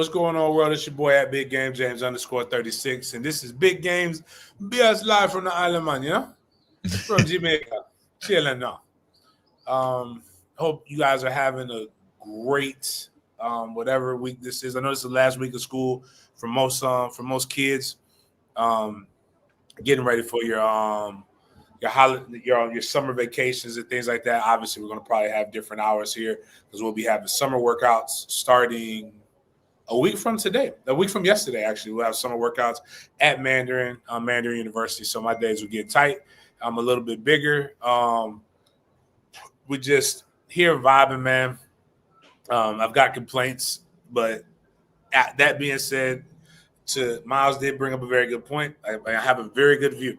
What's going on, world? It's your boy at Big Game James _36, and this is Big Games B.S live from the island, man. You know, from Jamaica, chilling now. Hope you guys are having a great whatever week this is. I know this is the last week of school for most kids. Getting ready for your summer vacations and things like that. Obviously, we're going to probably have different hours here because we'll be having summer workouts starting a week from yesterday. Actually, we'll have summer workouts at Mandarin University. So my days will get tight. I'm a little bit bigger. We just here vibing, man. I've got complaints, but that being said, Miles did bring up a very good point. I have a very good view.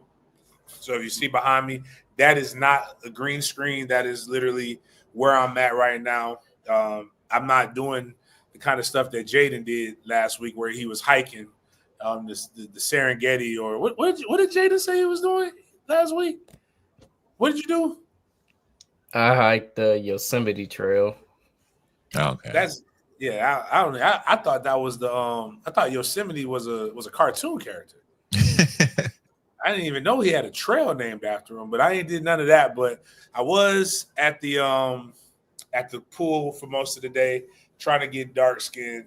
So if you see behind me, that is not a green screen. That is literally where I'm at right now. I'm not doing the kind of stuff that Jaden did last week where he was hiking the Serengeti or what did Jaden say he was doing last week? What did you do? I hiked the Yosemite Trail. Oh, okay. I thought that was I thought Yosemite was a cartoon character. I didn't even know he had a trail named after him, but I ain't did none of that. But I was at the pool for most of the day, trying to get dark skinned.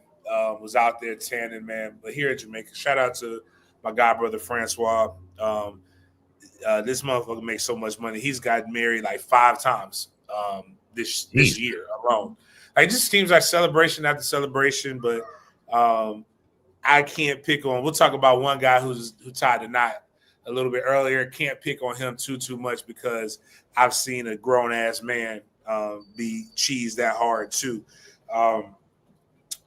Was out there tanning, man. But here in Jamaica, shout out to my god brother Francois. This motherfucker makes so much money. He's got married like 5 times this year alone. Like, it just seems like celebration after celebration, but I can't pick on. We'll talk about one guy who tied the knot a little bit earlier. Can't pick on him too much because I've seen a grown ass man be cheesed that hard too.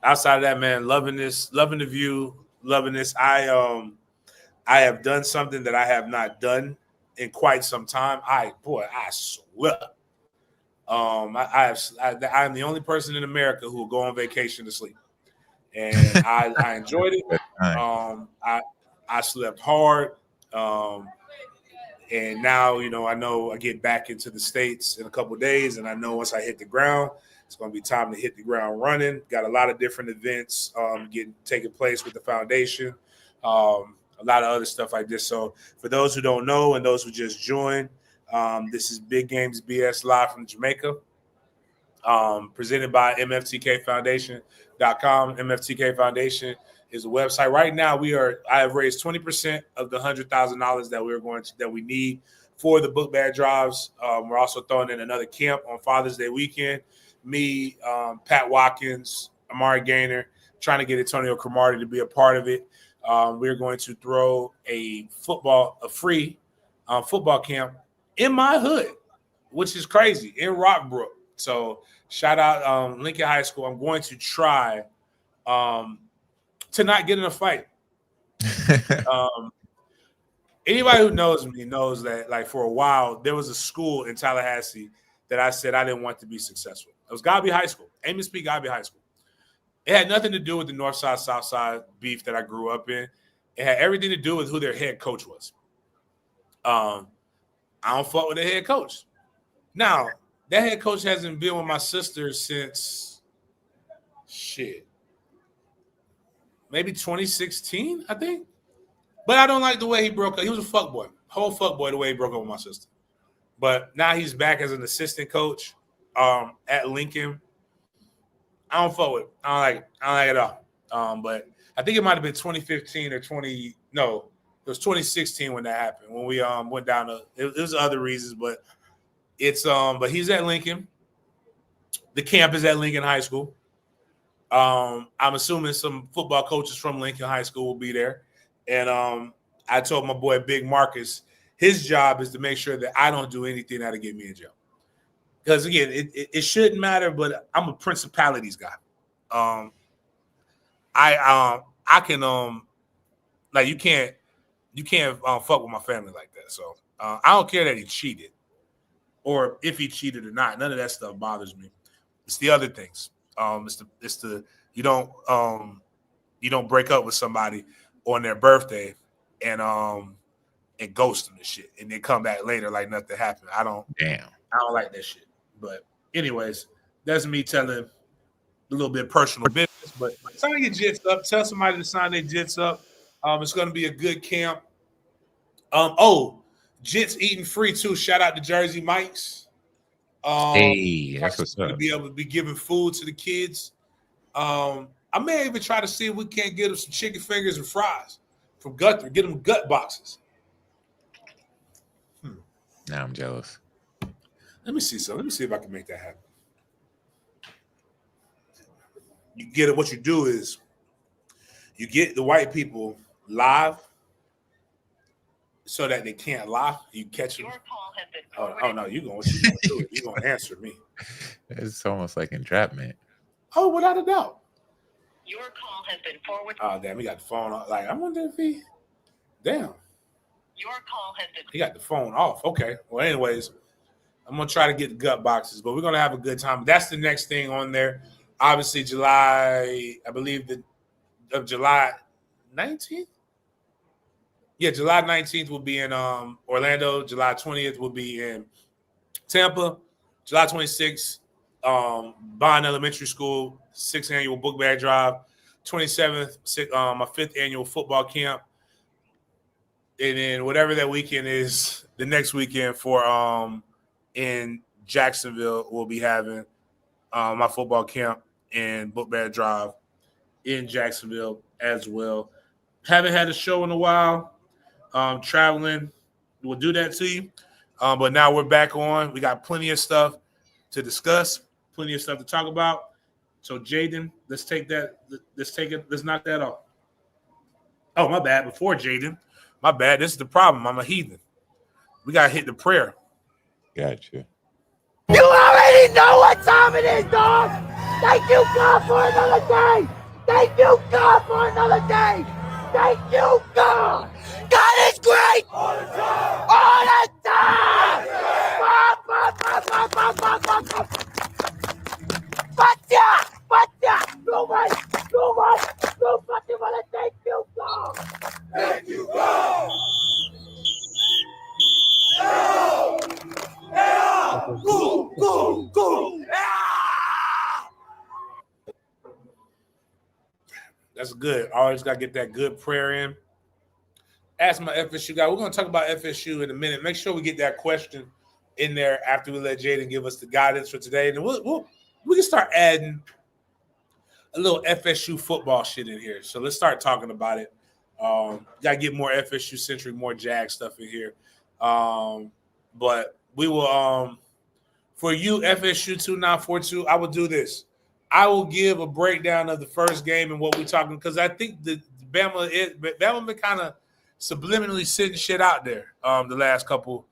Outside of that, man, loving the view, loving this. I have done something that I have not done in quite some time. I swear. I'm the only person in America who will go on vacation to sleep, and I enjoyed it. I slept hard, and now I know I get back into the States in a couple of days, and I know once I hit the ground, it's going to be time to hit the ground running. Got a lot of different events taking place with the foundation, a lot of other stuff like this. So for those who don't know and those who just joined, this is Big Games B.S live from Jamaica, presented by MFTKFoundation.com. MFTK Foundation is a website. Right now, I have raised 20% of the $100,000 that we need for the book bag drives. We're also throwing in another camp on Father's Day weekend. Me, Pat Watkins, Amari Gaynor, trying to get Antonio Cromartie to be a part of it. We're going to throw a free football camp in my hood, which is crazy, in Rockbrook. So shout out Lincoln High School. I'm going to try to not get in a fight. Anybody who knows me knows that, like, for a while, there was a school in Tallahassee that I said I didn't want to be successful. It was Godby High School, Amos P. Godby High School. It had nothing to do with the North Side, South Side beef that I grew up in. It had everything to do with who their head coach was. I don't fuck with the head coach. Now, that head coach hasn't been with my sister since maybe 2016, I think. But I don't like the way he broke up. He was a fuckboy. Whole fuckboy the way he broke up with my sister. But now he's back as an assistant coach at Lincoln. I don't fuck with it. I don't like it. I don't like it at all. But I think it might have been 2015 or it was 2016 when that happened. When we went down to it was other reasons, but but he's at Lincoln. The camp is at Lincoln High School. I'm assuming some football coaches from Lincoln High School will be there. And I told my boy Big Marcus, his job is to make sure that I don't do anything that'll get me in jail. Because again, it shouldn't matter, but I'm a principalities guy. I can like you can't fuck with my family like that. So I don't care that he cheated or if he cheated or not. None of that stuff bothers me. It's the other things. It's the you don't break up with somebody on their birthday and ghost them and shit, and then come back later like nothing happened. I don't like that shit. But anyways, that's me telling a little bit of personal business. But sign your jits up. Tell somebody to sign their jits up. It's going to be a good camp. Jits eating free too. Shout out to Jersey Mike's. Hey, that's what's going to up. be able to be giving food to the kids. I may even try to see if we can't get them some chicken fingers and fries from Guthrie. Get them gut boxes. Now I'm jealous. Let me see something. Let me see if I can make that happen. You get it. What you do is you get the white people live so that they can't lie. You catch them. Oh no, you're going to do it. You're going to answer me. It's almost like entrapment. Oh, without a doubt. Your call has been forwarded. Oh, damn, he got the phone off. Like, I wonder if he... Damn. Your call has been... He got the phone off. Okay. Well, anyways, I'm going to try to get the gut boxes, but we're going to have a good time. That's the next thing on there. Obviously, July 19th? Yeah, July 19th will be in Orlando. July 20th will be in Tampa. July 26th, Bond Elementary School, 6th annual book bag drive. 27th, my 5th annual football camp. And then whatever that weekend is, the next weekend for in Jacksonville, we'll be having my football camp and book bag drive in Jacksonville as well. Haven't had a show in a while. Traveling will do that to you. But now we're back on. We got plenty of stuff to discuss, plenty of stuff to talk about. So, Jaden, let's take that. Let's knock that off. Oh, my bad. Before Jaden, my bad. This is the problem. I'm a heathen. We got to hit the prayer. Gotcha. You already know what time it is, dog. Thank you, God, for another day. Thank you, God, for another day. Thank you, God. God is great. All the time. All the time. Nobody wanna thank you, God. Thank you, God. Go. That's good. Always got to get that good prayer in. Ask my FSU guy. We're going to talk about FSU in a minute. Make sure we get that question in there after we let Jaden give us the guidance for today. And we can start adding a little FSU football shit in here. So let's start talking about it. Got to get more FSU centric, more Jag stuff in here. But we will, for you, FSU 2942, I will do this. I will give a breakdown of the first game and what we're talking, because I think the Bama been kind of subliminally sitting shit out there the last couple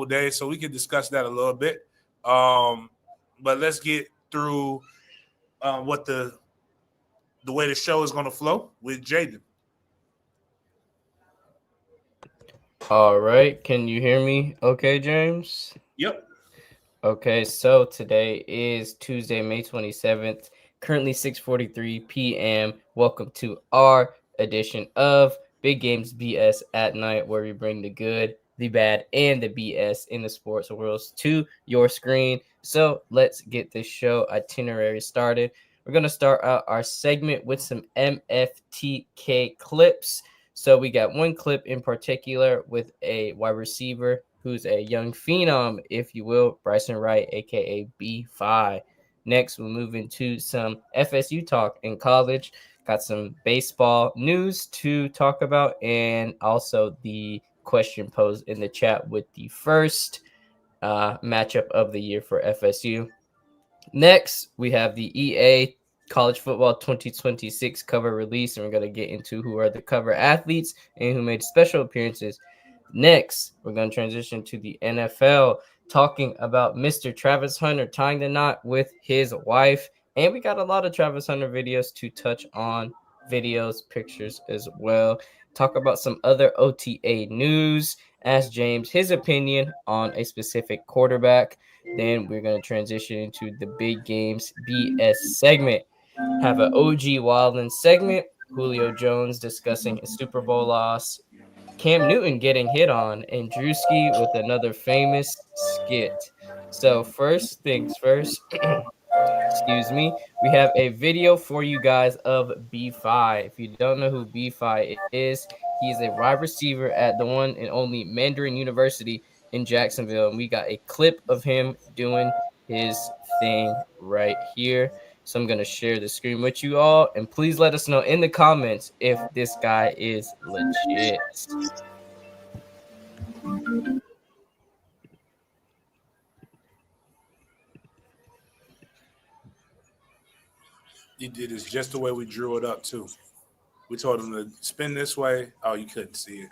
days, so we can discuss that a little bit. But let's get through what the way the show is going to flow with Jaden. All right. Can you hear me okay, James? Yep. Okay, so today is Tuesday, May 27th, currently 6:43 p.m. Welcome to our edition of Big Games B.S. at night, where we bring the good, the bad, and the BS in the sports worlds to your screen. So let's get this show itinerary started. We're going to start out our segment with some MFTK clips. So we got one clip in particular with a wide receiver who's a young phenom, if you will, Bryson Wright, a.k.a. B5. Next, we'll move into some FSU talk in college. Got some baseball news to talk about, and also the question posed in the chat with the first matchup of the year for FSU. Next, we have the EA College Football 2026 cover release, and we're going to get into who are the cover athletes and who made special appearances. Next, we're going to transition to the NFL, talking about Mr. Travis Hunter tying the knot with his wife. And we got a lot of Travis Hunter videos to touch on, videos, pictures as well. Talk about some other OTA news. Ask James his opinion on a specific quarterback. Then we're going to transition into the Big Games BS segment. Have an OG Wildland segment. Julio Jones discussing his Super Bowl loss. Cam Newton getting hit on, and Druski with another famous skit. So first things first, excuse me, we have a video for you guys of B5. If you don't know who B5 is, he's a wide receiver at the one and only Mandarin University in Jacksonville. And we got a clip of him doing his thing right here. So I'm going to share the screen with you all. And please let us know in the comments if this guy is legit. He did this just the way we drew it up, too. We told him to spin this way. Oh, you couldn't see it.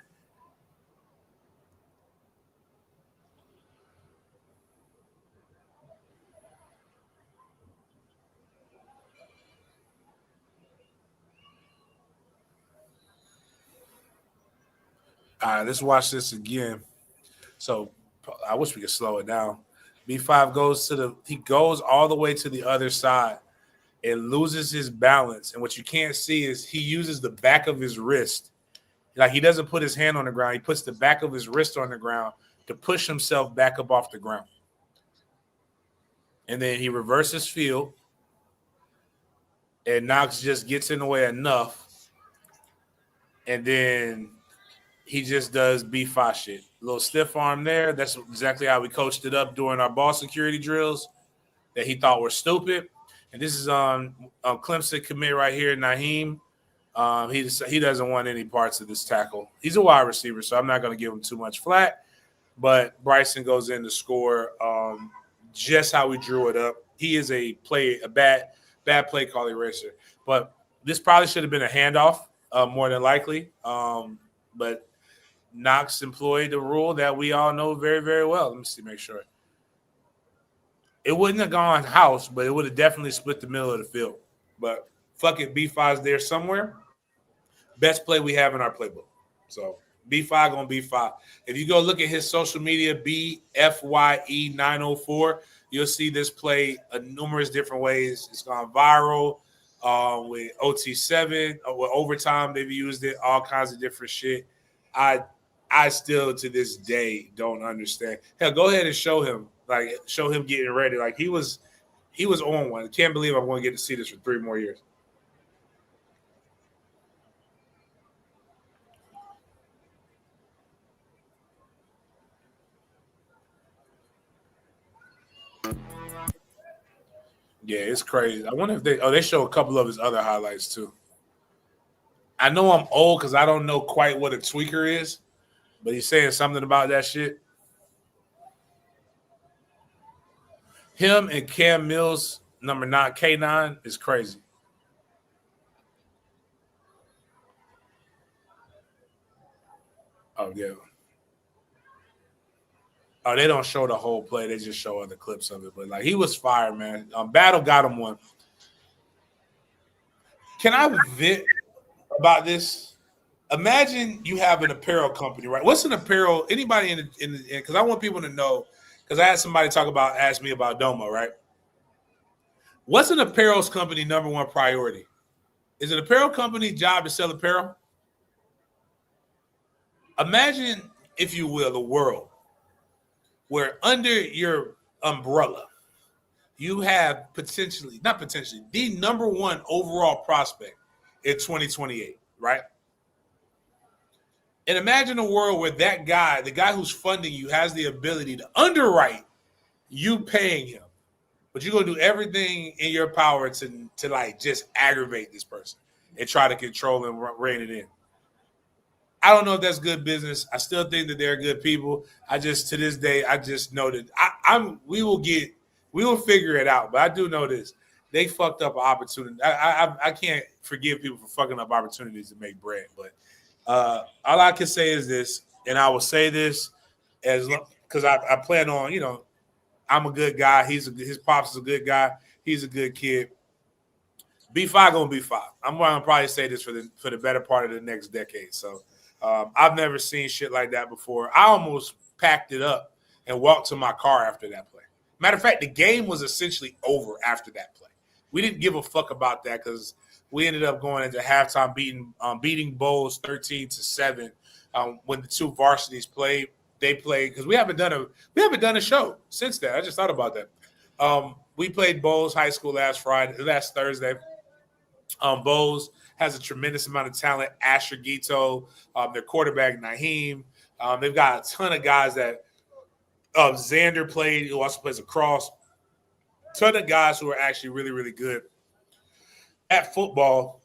All right, let's watch this again. So I wish we could slow it down. B5 goes all the way to the other side and loses his balance. And what you can't see is he uses the back of his wrist. Like, he doesn't put his hand on the ground. He puts the back of his wrist on the ground to push himself back up off the ground. And then he reverses field. And Knox just gets in the way enough. And then he just does B5 shit. A little stiff arm there. That's exactly how we coached it up during our ball security drills that he thought were stupid. And this is on Clemson commit right here, Naheem. He doesn't want any parts of this tackle. He's a wide receiver, so I'm not going to give him too much flack. But Bryson goes in to score just how we drew it up. He is a bad play call eraser. But this probably should have been a handoff more than likely. But Knox employed the rule that we all know very, very well. Let me see, make sure. It wouldn't have gone house, but it would have definitely split the middle of the field. But fuck it, B5's there somewhere. Best play we have in our playbook. So B5 gonna B5. If you go look at his social media, BFYE904, you'll see this play numerous different ways. It's gone viral with OT7, with overtime. They've used it, all kinds of different shit. I still to this day don't understand. Hell, go ahead and show him getting ready. Like he was on one. I can't believe I'm going to get to see this for 3 more years. Yeah, it's crazy. I wonder if they show a couple of his other highlights too. I know I'm old because I don't know quite what a tweaker is, but he's saying something about that shit. Him and Cam Mills, number 9, K9, is crazy. Oh, yeah. Oh, they don't show the whole play. They just show other clips of it. But, like, he was fired, man. Battle got him one. Can I vent about this? Imagine you have an apparel company, right? What's an apparel? Anybody in because I want people to know, because I had somebody ask me about Domo, right? What's an apparel company number one priority? Is an apparel company job to sell apparel? Imagine, if you will, a world where under your umbrella, you have the number one overall prospect in 2028, right? And imagine a world where that guy, the guy who's funding you, has the ability to underwrite you paying him. But you're going to do everything in your power to like just aggravate this person and try to control and rein it in. I don't know if that's good business. I still think that they're good people. To this day, I just know that we will figure it out. But I do know this. They fucked up an opportunity. I can't forgive people for fucking up opportunities to make bread. But all I can say is this, and I will say this because I plan on, I'm a good guy. His pops is a good guy. He's a good kid. B5 gonna be 5. I'm gonna probably say this for the better part of the next decade. So I've never seen shit like that before. I almost packed it up and walked to my car after that play. Matter of fact, the game was essentially over after that play. We didn't give a fuck about that because we ended up going into halftime beating Bowles 13-7 when the two varsities played. They played because we haven't done a show since that. I just thought about that. we played Bowles High School last Thursday. Bowles has a tremendous amount of talent. Asher Gito, their quarterback Naheem. They've got a ton of guys that Xander played, who also plays across. Ton of guys who are actually really, really good at football.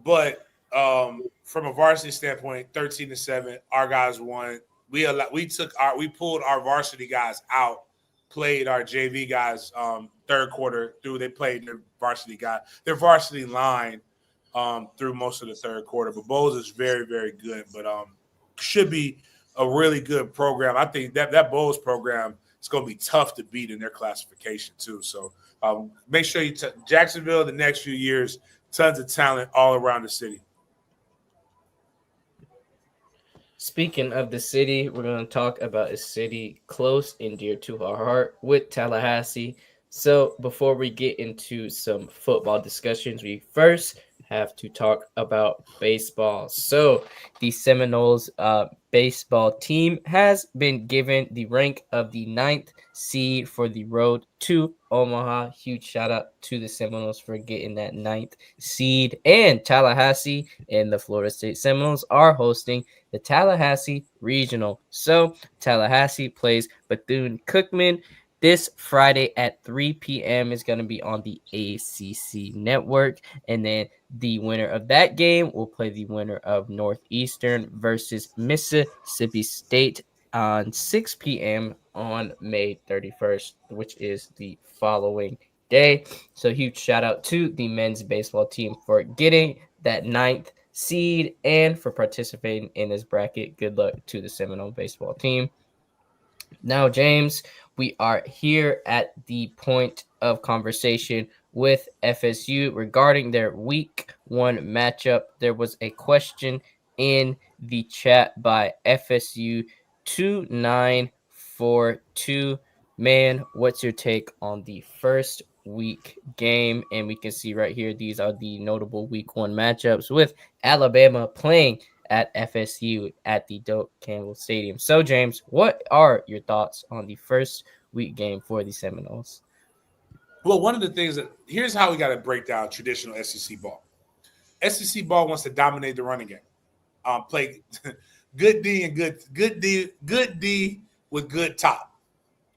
But from a varsity standpoint, 13-7, our guys won. We pulled our varsity guys out, played our JV guys third quarter through. They played their varsity line through most of the third quarter. But Bowles is very, very good, but should be a really good program. I think that Bowles program is going to be tough to beat in their classification too. So make sure Jacksonville the next few years, tons of talent all around the city. Speaking of the city, we're going to talk about a city close and dear to our heart with Tallahassee. So before we get into some football discussions, we first have to talk about baseball. So the Seminoles baseball team has been given the rank of the 9th seed for the road to Omaha. Huge shout out to the Seminoles for getting that 9th seed. And Tallahassee and the Florida State Seminoles are hosting the Tallahassee Regional. So Tallahassee plays Bethune-Cookman this Friday at 3 p.m. is going to be on the ACC network. And then the winner of that game will play the winner of Northeastern versus Mississippi State on 6 p.m. on May 31st, which is the following day. So huge shout out to the men's baseball team for getting that 9th seed and for participating in this bracket. Good luck to the Seminole baseball team. Now, James, we are here at the point of conversation with FSU regarding their week 1 matchup. There was a question in the chat by FSU 2942. Man, what's your take on the first week game? And we can see right here, these are the notable week 1 matchups with Alabama playing at FSU at the Doak Campbell Stadium. So, James, what are your thoughts on the first week game for the Seminoles? Well, one of the things here's how we got to break down traditional SEC ball. SEC ball wants to dominate the running game. Play good D and good D with good top.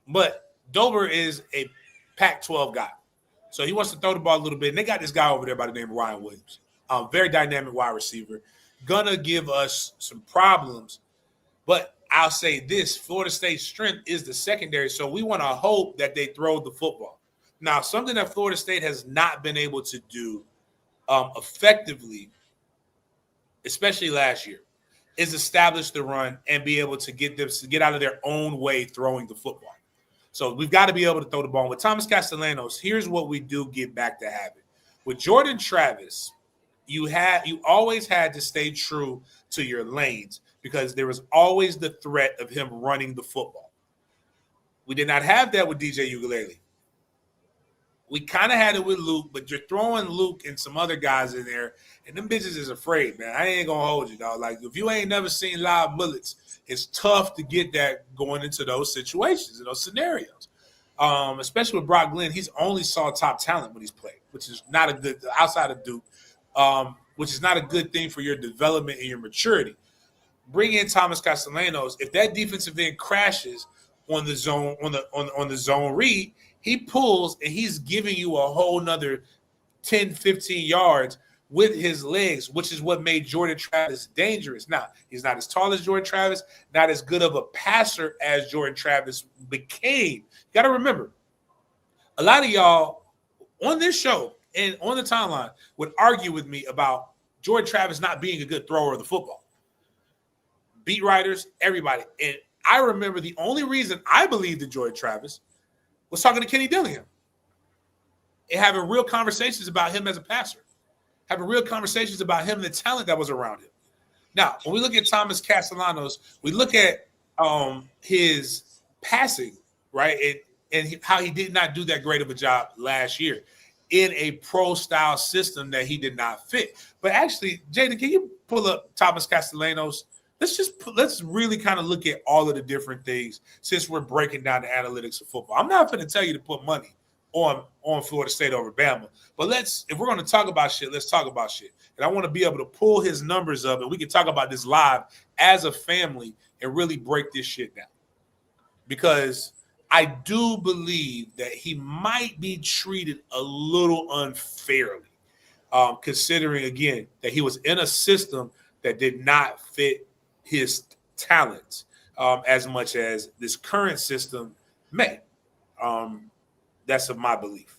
But Dober is a Pac-12 guy. So he wants to throw the ball a little bit. And they got this guy over there by the name of Ryan Williams. Very dynamic wide receiver. Gonna give us some problems. But I'll say this, Florida State's strength is the secondary. So we want to hope that they throw the football. Now, something that Florida State has not been able to do effectively, especially last year, is establish the run and be able to get them to get out of their own way throwing the football. So we've got to be able to throw the ball. With Thomas Castellanos, here's what we do get back to having. With Jordan Travis, you always had to stay true to your lanes because there was always the threat of him running the football. We did not have that with DJ Ugalele. We kind of had it with Luke, but you're throwing Luke and some other guys in there, and them bitches is afraid, man. I ain't going to hold you, dog. Like, if you ain't never seen live bullets, it's tough to get that going into those situations and those scenarios. Especially with Brock Glenn, he's only saw top talent when he's played, which is not a good – outside of Duke, which is not a good thing for your development and your maturity. Bring in Thomas Castellanos. If that defensive end crashes on the zone on the zone read, he pulls and he's giving you a whole nother 10, 15 yards with his legs, which is what made Jordan Travis dangerous. Now, he's not as tall as Jordan Travis, not as good of a passer as Jordan Travis became. You got to remember, a lot of y'all on this show and on the timeline would argue with me about Jordan Travis not being a good thrower of the football. Beat writers, everybody. And I remember the only reason I believed in Jordan Travis was talking to Kenny Dillingham and having real conversations about him as a passer, having real conversations about him and the talent that was around him. Now, when we look at Thomas Castellanos, we look at his passing, right, and how he did not do that great of a job last year in a pro-style system that he did not fit. But actually, Jaden, can you pull up Thomas Castellanos? Let's really kind of look at all of the different things since we're breaking down the analytics of football. I'm not going to tell you to put money on Florida State over Bama. But if we're going to talk about shit, let's talk about shit. And I want to be able to pull his numbers up, and we can talk about this live as a family and really break this shit down. Because I do believe that he might be treated a little unfairly, considering, again, that he was in a system that did not fit his talents as much as this current system may. That's my belief.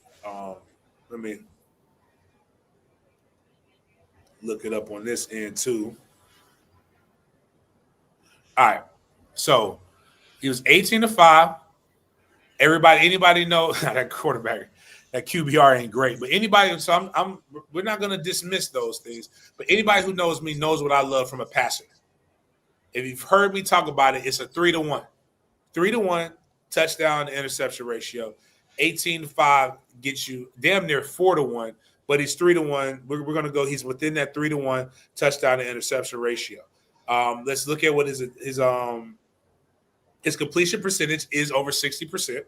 Let me look it up on this end too. All right. So he was 18-5. Anybody know that quarterback, that QBR ain't great, but anybody. So we're not going to dismiss those things. But anybody who knows me knows what I love from a passer. If you've heard me talk about it, it's a 3-1, 3-1 touchdown to interception ratio. 18-5 gets you damn near 4-1, but he's 3-1. We're going to go. He's within that 3-1 touchdown to interception ratio. Let's look at what his completion percentage is over 60%,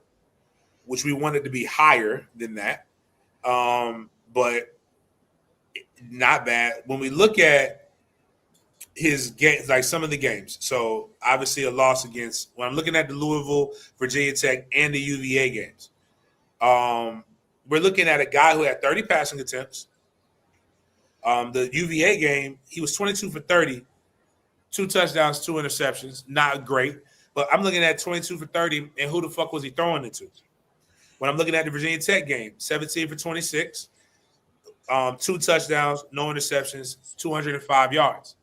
which we wanted to be higher than that, but not bad. When we look at his games, like some of the games, so obviously a loss against. When I'm looking at the Louisville, Virginia Tech, and the UVA games. We're looking at a guy who had 30 passing attempts. The UVA game, he was 22 for 30, 2 touchdowns, 2 interceptions. Not great, but I'm looking at 22 for 30, and who the fuck was he throwing it to? When I'm looking at the Virginia Tech game, 17 for 26, 2 touchdowns, no interceptions, 205 yards.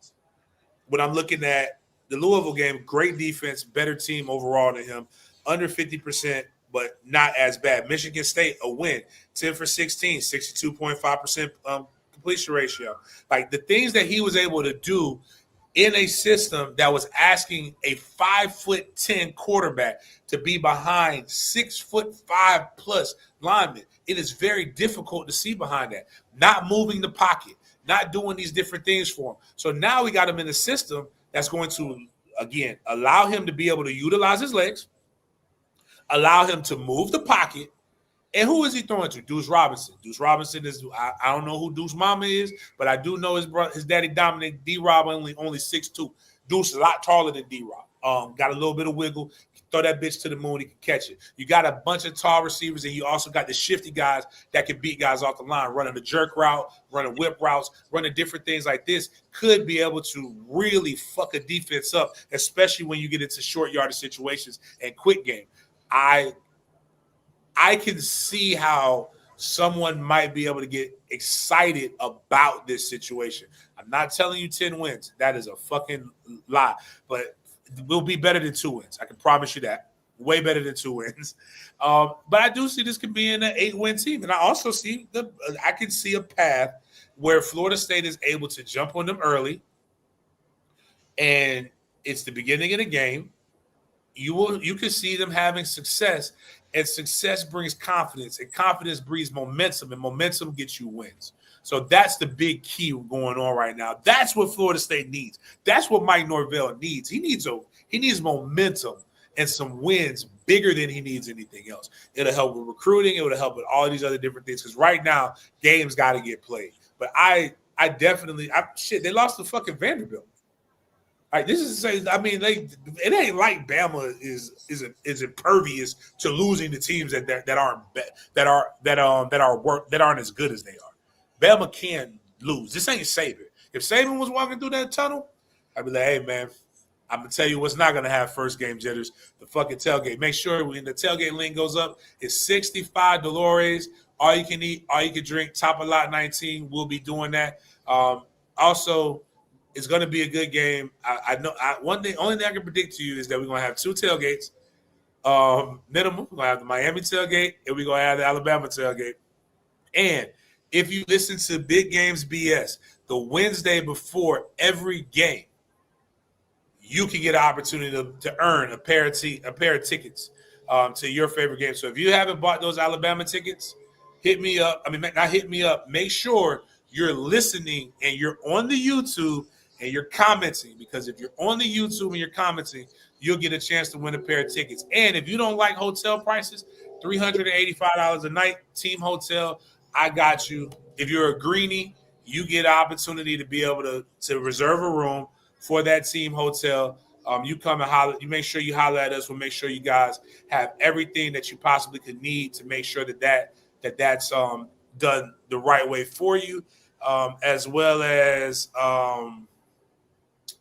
When I'm looking at the Louisville game, great defense, better team overall than him, under 50%, but not as bad. Michigan State, a win, 10 for 16, 62.5% completion ratio. Like the things that he was able to do in a system that was asking a 5'10" quarterback to be behind 6'5+ linemen. It is very difficult to see behind that. Not moving the pocket, not doing these different things for him. So now we got him in a system that's going to, again, allow him to be able to utilize his legs, allow him to move the pocket. And who is he throwing to? Deuce Robinson. Deuce Robinson is, I don't know who Deuce Mama is, but I do know his daddy Dominic. D-Rob only 6'2". Deuce a lot taller than D-Rob. Got a little bit of wiggle. Throw that bitch to the moon, he can catch it. You got a bunch of tall receivers, and you also got the shifty guys that can beat guys off the line, running the jerk route, running whip routes, running different things like this. Could be able to really fuck a defense up, especially when you get into short yardage situations and quick game. I can see how someone might be able to get excited about this situation. I'm not telling you 10 wins. That is a fucking lie. But we'll be better than 2 wins. I can promise you that. Way better than 2 wins. But I do see this could be an 8-win team. And I also see I can see a path where Florida State is able to jump on them early. And it's the beginning of the game. You can see them having success, and success brings confidence, and confidence breeds momentum, and momentum gets you wins. So that's the big key going on right now. That's what Florida State needs. That's what Mike Norvell needs. He needs momentum and some wins bigger than he needs anything else. It'll help with recruiting. It would help with all these other different things, because right now games got to get played. But I definitely they lost to fucking Vanderbilt. Like, this is saying, I mean, it ain't like Bama is impervious to losing to teams that aren't as good as they are. Bama can lose. This ain't Saban. If Saban was walking through that tunnel, I'd be like, hey man, I'm gonna tell you what's not gonna have first game jitters. The fucking tailgate. Make sure when the tailgate link goes up, it's 65 Dolores. All you can eat, all you can drink. Top of lot 19. We'll be doing that. Also, it's going to be a good game. I know. Only thing I can predict to you is that we're going to have 2 tailgates, minimum. We're going to have the Miami tailgate, and we're going to have the Alabama tailgate. And if you listen to Big Games BS, the Wednesday before every game, you can get an opportunity to earn a pair of tickets to your favorite game. So if you haven't bought those Alabama tickets, hit me up. I mean, not hit me up. Make sure you're listening and you're on the YouTube and you're commenting, because if you're on the YouTube and you're commenting, you'll get a chance to win a pair of tickets. And if you don't like hotel prices, $385 a night, team hotel. I got you. If you're a greenie, you get an opportunity to be able to reserve a room for that team hotel. You come and holler. You make sure you holler at us. We'll make sure you guys have everything that you possibly could need to make sure that's done the right way for you, as well as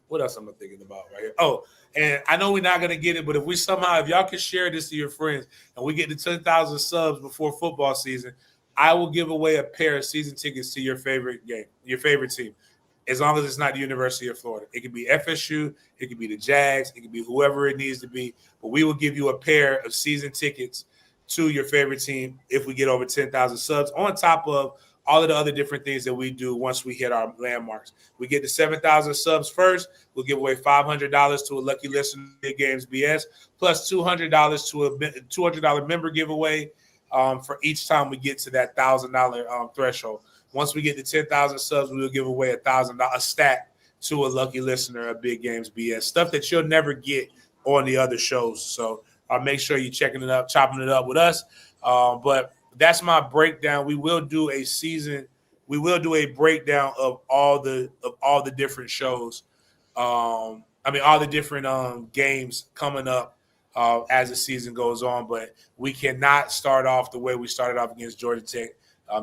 what else am I thinking about right here? Oh, and I know we're not gonna get it, but if y'all can share this to your friends and we get to 10,000 subs before football season, I will give away a pair of season tickets to your favorite game, your favorite team, as long as it's not the University of Florida. It could be FSU, it could be the Jags, it could be whoever it needs to be, but we will give you a pair of season tickets to your favorite team if we get over 10,000 subs, on top of all of the other different things that we do once we hit our landmarks. We get to 7,000 subs first. We'll give away $500 to a lucky listener at Games BS, plus $200 to a $200 member giveaway for each time we get to that $1,000 threshold. Once we get to 10,000 subs, we will give away $1,000 stack to a lucky listener of Big Games BS, stuff that you'll never get on the other shows. So make sure you're checking it up, chopping it up with us. But that's my breakdown. We will do a season. We will do a breakdown of all the different shows. All the different games coming up as the season goes on. But we cannot start off the way we started off against Georgia Tech.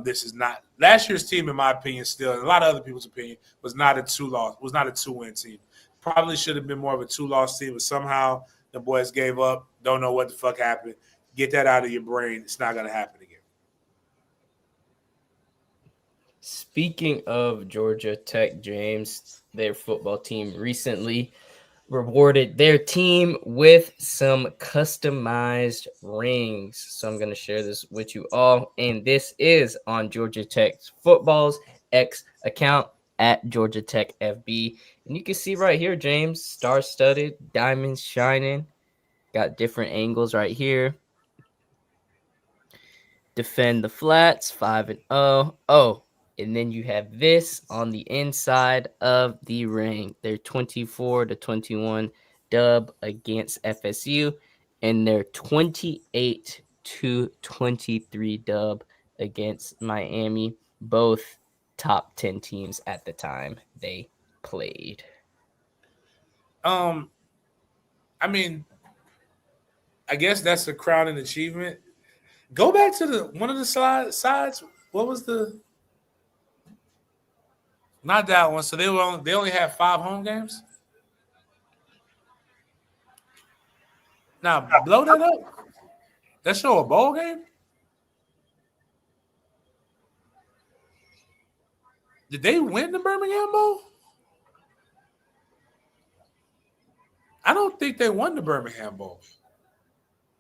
This is not last year's team, in my opinion. Still, and a lot of other people's opinion, was not a two-win team. Probably should have been more of a 2-loss team, but somehow the boys gave up. Don't know what the fuck happened. Get that out of your brain. It's not going to happen again. Speaking of Georgia Tech, James, their football team recently rewarded their team with some customized rings. So I'm going to share this with you all. And this is on Georgia Tech's football's X account at Georgia Tech FB. And you can see right here, James, star-studded, diamonds shining. Got different angles right here. Defend the flats, 5-0. Oh, and then you have this on the inside of the ring. Their 24-21 dub against FSU and their 28-23 dub against Miami. Both top 10 teams at the time they played. I guess that's a crowning achievement. Go back to one of the sides. What was the? Not that one. So they only had 5 home games. Now blow that up. That show a bowl game. Did they win the Birmingham Bowl? I don't think they won the Birmingham Bowl.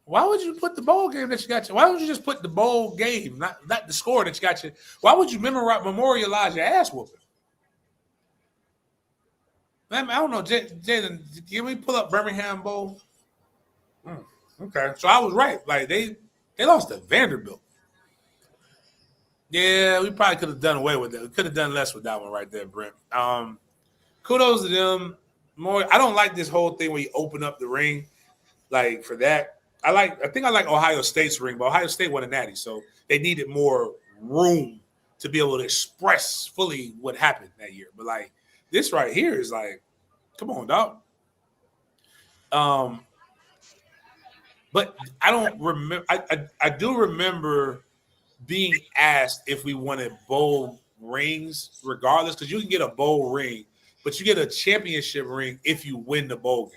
Why would you put the bowl game that you got? Why don't you just put the bowl game, not the score that you got? Why would you memorialize your ass whooping? Man, I don't know, Jaden. Can we pull up Birmingham Bowl? Okay, so I was right. Like they lost to Vanderbilt. Yeah, we probably could have done away with it. We could have done less with that one right there, Brent. Kudos to them. I don't like this whole thing where you open up the ring, like for that. I think I like Ohio State's ring, but Ohio State won a natty, so they needed more room to be able to express fully what happened that year. But like this right here is like, come on, dog. But I don't remember. I do remember being asked if we wanted bowl rings, regardless, because you can get a bowl ring, but you get a championship ring if you win the bowl game.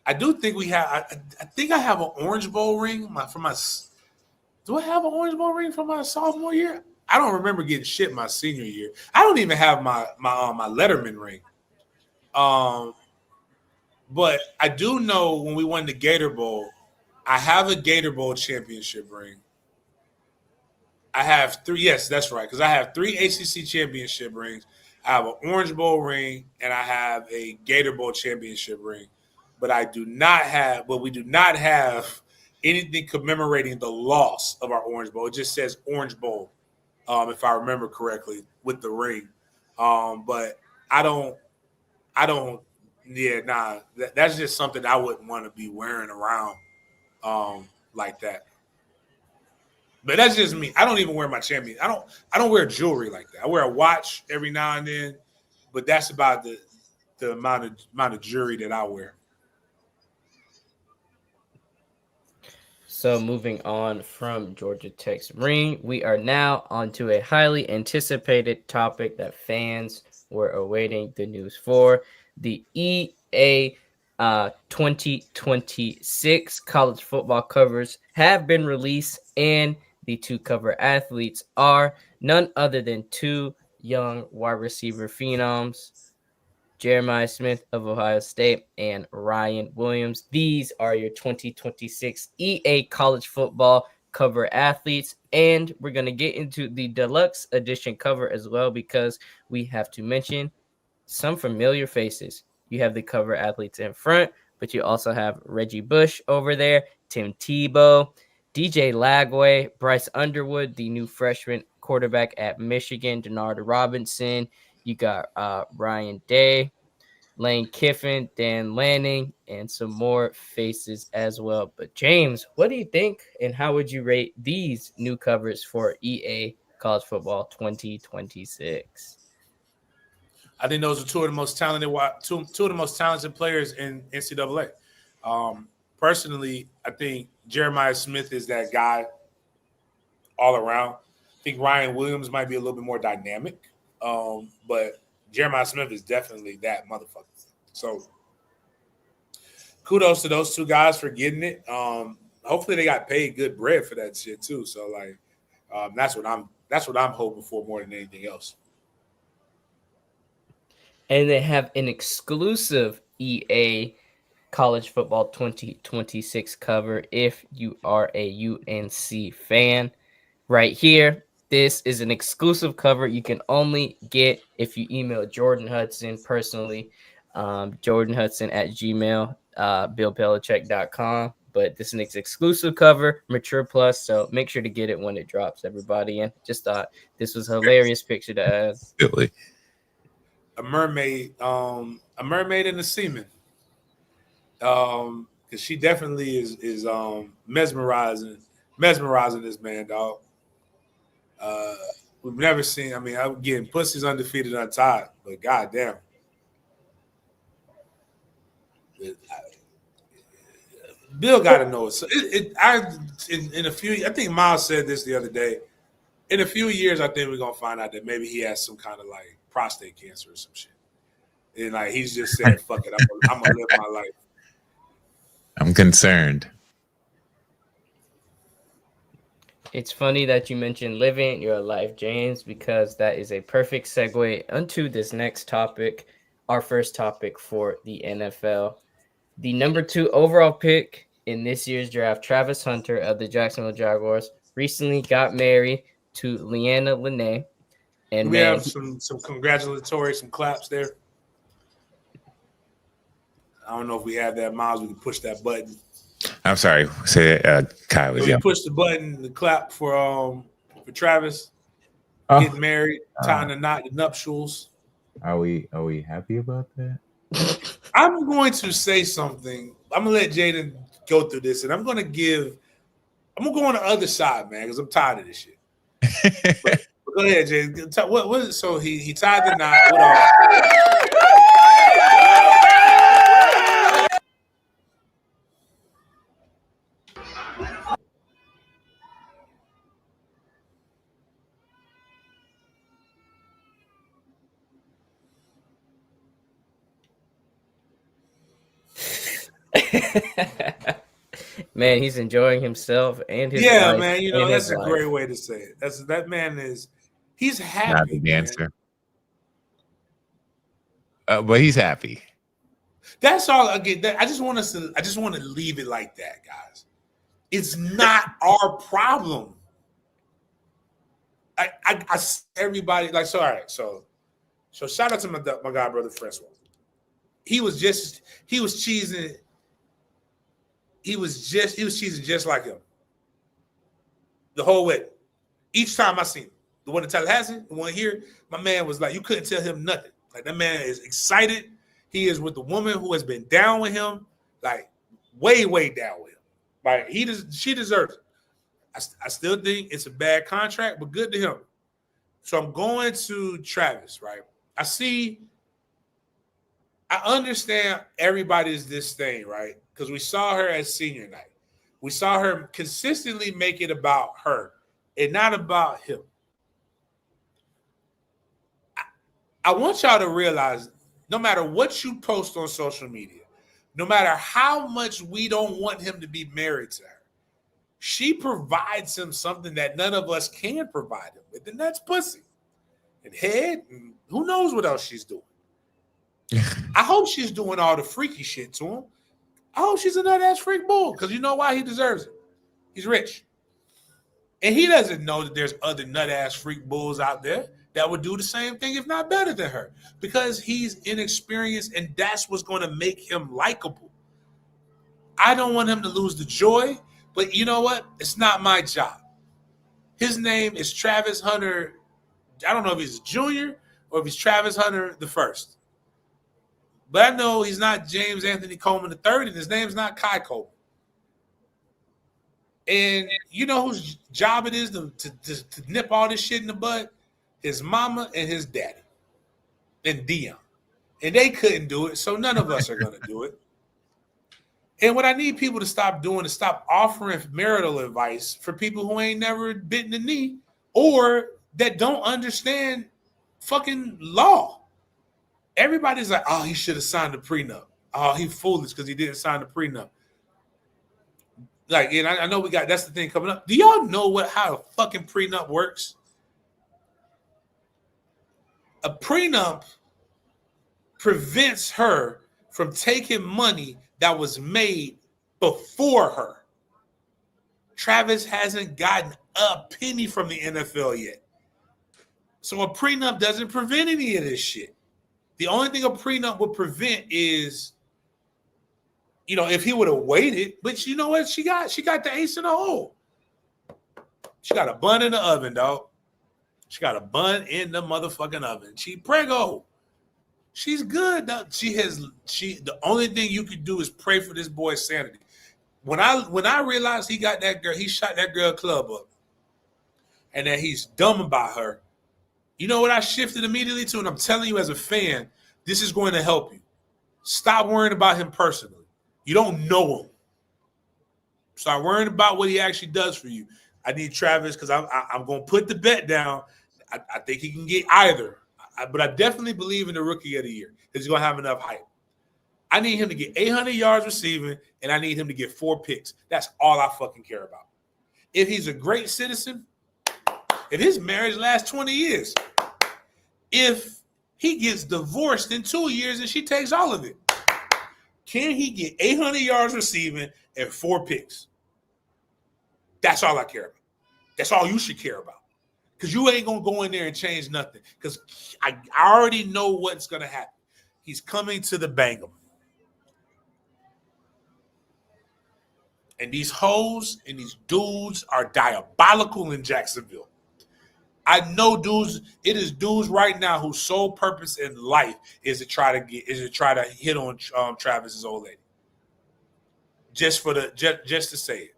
I do think we have. I think I have an Orange Bowl ring from my. Do I have an Orange Bowl ring from my sophomore year? I don't remember getting shit my senior year. I don't even have my Letterman ring. But I do know when we won the Gator Bowl, I have a Gator Bowl championship ring. I have 3. Yes, that's right, because I have 3 ACC championship rings. I have an Orange Bowl ring, and I have a Gator Bowl championship ring. But we do not have anything commemorating the loss of our Orange Bowl. It just says Orange Bowl, if I remember correctly, with the ring. But I don't. Yeah, nah. That's just something I wouldn't want to be wearing around like that. But that's just me. I don't even wear my champion. I don't wear jewelry like that. I wear a watch every now and then, but that's about the amount of jewelry that I wear. So moving on from Georgia Tech's ring, we are now onto a highly anticipated topic that fans were awaiting the news for. The EA 2026 college football covers have been released, and the two cover athletes are none other than two young wide receiver phenoms, Jeremiah Smith of Ohio State, and Ryan Williams. These are your 2026 EA college football cover athletes. And we're going to get into the deluxe edition cover as well, because we have to mention some familiar faces. You have the cover athletes in front, but you also have Reggie Bush over there, Tim Tebow, DJ Lagway, Bryce Underwood, the new freshman quarterback at Michigan, Denard Robinson. You got Ryan Day, Lane Kiffin, Dan Lanning, and some more faces as well. But James, what do you think, and how would you rate these new covers for EA College Football 2026? I think those are two of the most talented players in NCAA. Personally, I think Jeremiah Smith is that guy all around. I think Ryan Williams might be a little bit more dynamic, but Jeremiah Smith is definitely that motherfucker. So kudos to those two guys for getting it. Hopefully they got paid good bread for that shit too. So like that's what I'm hoping for more than anything else. And they have an exclusive EA College Football 2026 cover if you are a UNC fan. Right here, this is an exclusive cover you can only get if you email Jordan Hudson personally, Jordan Hudson at Gmail, BillBelichick.com. But this is an exclusive cover, Mature Plus, so make sure to get it when it drops, everybody. And just thought this was a hilarious picture to add. Really? A mermaid and a seaman. Because she definitely is mesmerizing this man, dog. We've never seen. I mean, I'm getting pussies undefeated, untied, but goddamn, Bill got to know it. So in a few, I think Miles said this the other day. In a few years, I think we're gonna find out that maybe he has some kind of like prostate cancer or some shit, and like he's just saying, "Fuck it, I'm gonna live my life." I'm concerned. It's funny that you mentioned living your life, James, because that is a perfect segue into this next topic, our first topic for the NFL. The number 2 overall pick in this year's draft, Travis Hunter of the Jacksonville Jaguars, recently got married to Leanna Lene. And we have some congratulatory, some claps there. I don't know if we have that, Miles. We can push that button. I'm sorry. Say Kyle. So we push the button, the clap for Travis getting married, tying the knot, the nuptials. Are we happy about that? I'm going to say something. I'm gonna let Jaden go through this, and I'm gonna go on the other side, man, because I'm tired of this shit. but go ahead, Jaden. What? So he tied the knot. What Man, he's enjoying himself and his yeah, life, man. You know that's a great way to say it. That man he's happy. Not the dancer. But he's happy. That's all. Again, I just want to leave it like that, guys. It's not our problem. I everybody like so. All right, so shout out to my guy brother Francois. He was cheesing. He was cheesing just like him. The whole way. Each time I seen him, the one in Tallahassee, the one here, my man was like, you couldn't tell him nothing. Like that man is excited. He is with the woman who has been down with him, like way, way down with him. Like she deserves it. I still think it's a bad contract, but good to him. So I'm going to Travis, right? I understand everybody's this thing, right? Because we saw her at senior night. We saw her consistently make it about her and not about him. I want y'all to realize no matter what you post on social media, no matter how much we don't want him to be married to her, she provides him something that none of us can provide him with, and that's pussy and head, and who knows what else she's doing. I hope she's doing all the freaky shit to him. I hope she's a nut-ass freak bull, because you know why? He deserves it. He's rich. And he doesn't know that there's other nut-ass freak bulls out there that would do the same thing, if not better than her, because he's inexperienced, and that's what's going to make him likable. I don't want him to lose the joy, but you know what? It's not my job. His name is Travis Hunter. I don't know if he's a junior or if he's Travis Hunter the first. But I know he's not James Anthony Coleman the third, and his name's not Kai Coleman. And you know whose job it is to nip all this shit in the bud? His mama and his daddy and Dion. And they couldn't do it, so none of us are going to do it. And what I need people to stop doing is stop offering marital advice for people who ain't never bitten the knee or that don't understand fucking law. Everybody's like, oh, he should have signed the prenup. Oh, he's foolish because he didn't sign the prenup. Like, and I know that's the thing coming up. Do y'all know how a fucking prenup works? A prenup prevents her from taking money that was made before her. Travis hasn't gotten a penny from the NFL yet. So a prenup doesn't prevent any of this shit. The only thing a prenup would prevent is, you know, if he would have waited. But you know what she got? She got the ace in the hole. She got a bun in the oven, dog. She got a bun in the motherfucking oven. She prego. She's good. Dog. The only thing you could do is pray for this boy's sanity. When I realized he got that girl, he shot that girl club up, and that he's dumb about her. You know what I shifted immediately to? And I'm telling you as a fan, this is going to help you. Stop worrying about him personally. You don't know him. Start worrying about what he actually does for you. I need Travis because I'm going to put the bet down. I think he can get either. But I definitely believe in the rookie of the year because he's going to have enough hype. I need him to get 800 yards receiving, and I need him to get 4 picks. That's all I fucking care about. If he's a great citizen, if his marriage lasts 20 years, if he gets divorced in 2 years and she takes all of it, can he get 800 yards receiving and 4 picks? That's all I care about. That's all you should care about. Because you ain't going to go in there and change nothing. Because I already know what's going to happen. He's coming to the Bangam. And these hoes and these dudes are diabolical in Jacksonville. I know dudes. It is dudes right now whose sole purpose in life is to try to hit on Travis's old lady, just to say it.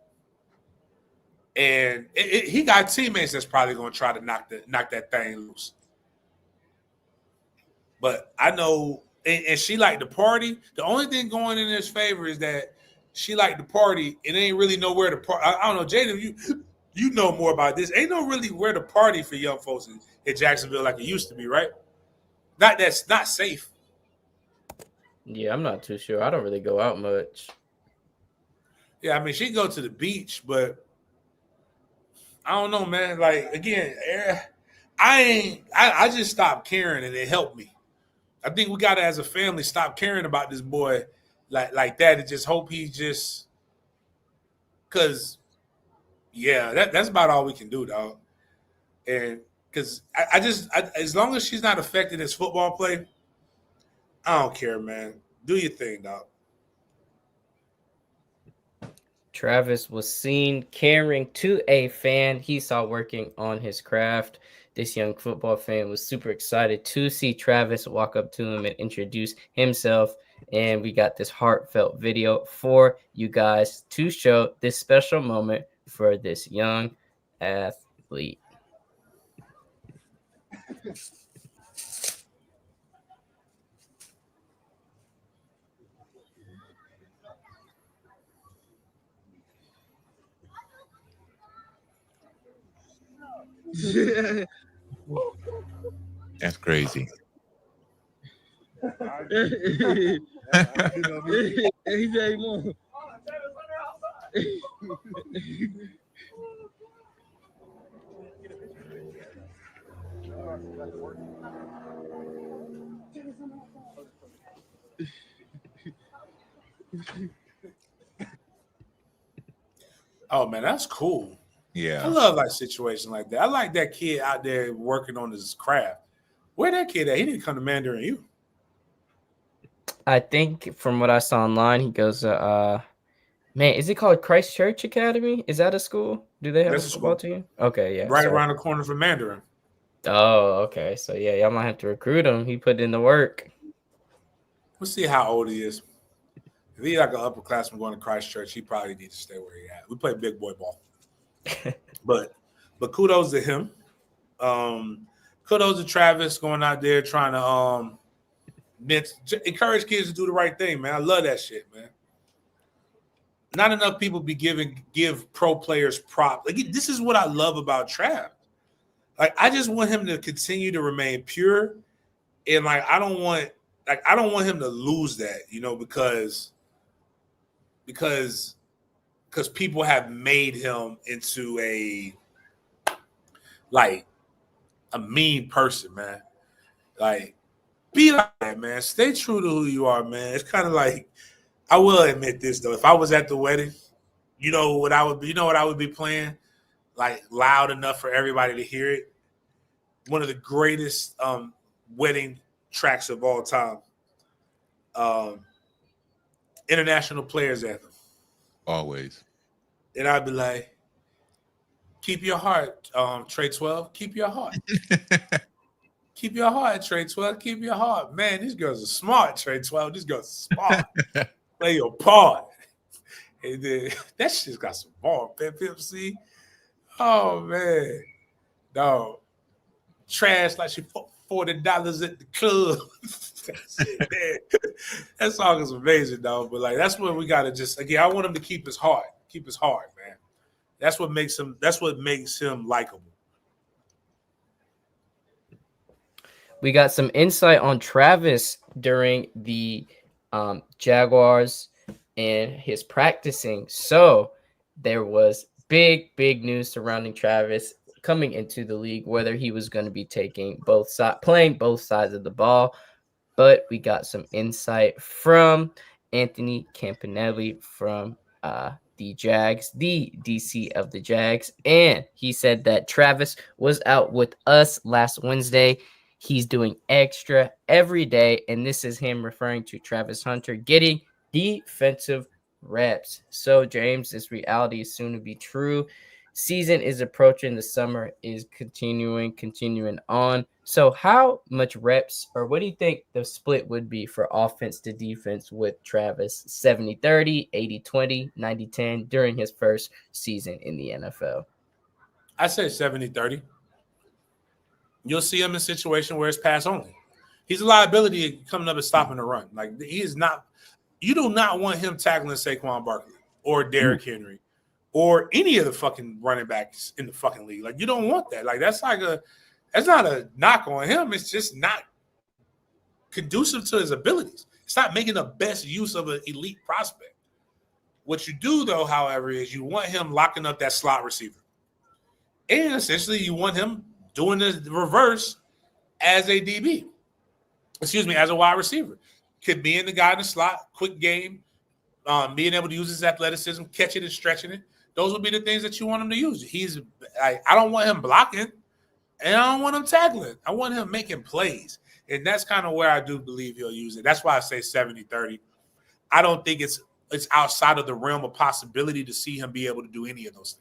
And he got teammates that's probably going to try to knock that thing loose. But I know, and she liked the party. The only thing going in his favor is that she liked the party and ain't really know where to party. I don't know, Jaden, you know more about this. Ain't no really where to party for young folks in Jacksonville like it used to be, right? That's not safe. Yeah, I'm not too sure. I don't really go out much. Yeah, I mean, she can go to the beach, but I don't know, man. Like, again, I just stopped caring and it helped me. I think we got to, as a family, stop caring about this boy like that and just hope he just – because, yeah, that's about all we can do, dog. And because I as long as she's not affecting his football play, I don't care, man. Do your thing, dog. Travis was seen caring to a fan he saw working on his craft. This young football fan was super excited to see Travis walk up to him and introduce himself. And we got this heartfelt video for you guys to show this special moment for this young athlete. That's crazy. Oh man, that's cool. I Yeah. love like situations like that. I like that kid out there working on his craft. Where that kid at? He didn't come to Mandarin U. I think from what I saw online, he goes, man, is it called Christchurch Academy? Is that a school? Do they have That's a a football school. team? Okay, yeah. Right So, around the corner from Mandarin. oh, okay. So yeah, y'all might have to recruit him. He put in the work. We'll see how old he is. If he's like an upperclassman going to Christchurch, he probably needs to stay where he at. We play big boy ball. But kudos to him. Kudos to Travis going out there trying to encourage kids to do the right thing, man. I love that shit, man. Not enough people give pro players props. Like, this is what I love about Trav. Like, I just want him to continue to remain pure, and like I don't want him to lose that, because people have made him into a mean person, man. Like, be like that, man. Stay true to who you are, man. It's kind of like, I will admit this though. If I was at the wedding, you know what I would be playing, like loud enough for everybody to hear it. One of the greatest wedding tracks of all time. International Players Anthem. Always. And I'd be like, keep your heart, Trey 12. Keep your heart. Keep your heart, Trey 12. Keep your heart. Man, these girls are smart, Trey 12. These girls are smart. Play your part. And then that shit's got some ball. Pimp C. Oh, man. No. Trash like she $40 at the club. That song is amazing, though. But like, that's what we gotta just, again, I want him to keep his heart. Keep his heart, man. That's what makes him likable. We got some insight on Travis during the Jaguars and his practicing. So there was big news surrounding Travis coming into the league, whether he was going to be playing both sides of the ball. But we got some insight from Anthony Campanelli from the Jags, the DC of the Jags. And he said that Travis was out with us last Wednesday. He's doing extra every day. And this is him referring to Travis Hunter getting defensive reps. So, James, this reality is soon to be true. Season is approaching. The summer is continuing on. So how much reps, or what do you think the split would be for offense to defense with Travis? 70-30, 80-20, 90-10 during his first season in the NFL? I say 70-30. You'll see him in a situation where it's pass only. He's a liability coming up and stopping the run. Like, he is not – you do not want him tackling Saquon Barkley or Derrick Henry or any of the fucking running backs in the fucking league. Like, you don't want that. Like, that's not a knock on him. It's just not conducive to his abilities. It's not making the best use of an elite prospect. What you do, though, however, is you want him locking up that slot receiver. And essentially you want him doing the reverse as a DB. As a wide receiver. Could be in the guy in the slot, quick game, being able to use his athleticism, catch it and stretching it. Those would be the things that you want him to use. I don't want him blocking, and I don't want him tackling. I want him making plays. And that's kind of where I do believe he'll use it. That's why I say 70-30. I don't think it's outside of the realm of possibility to see him be able to do any of those things.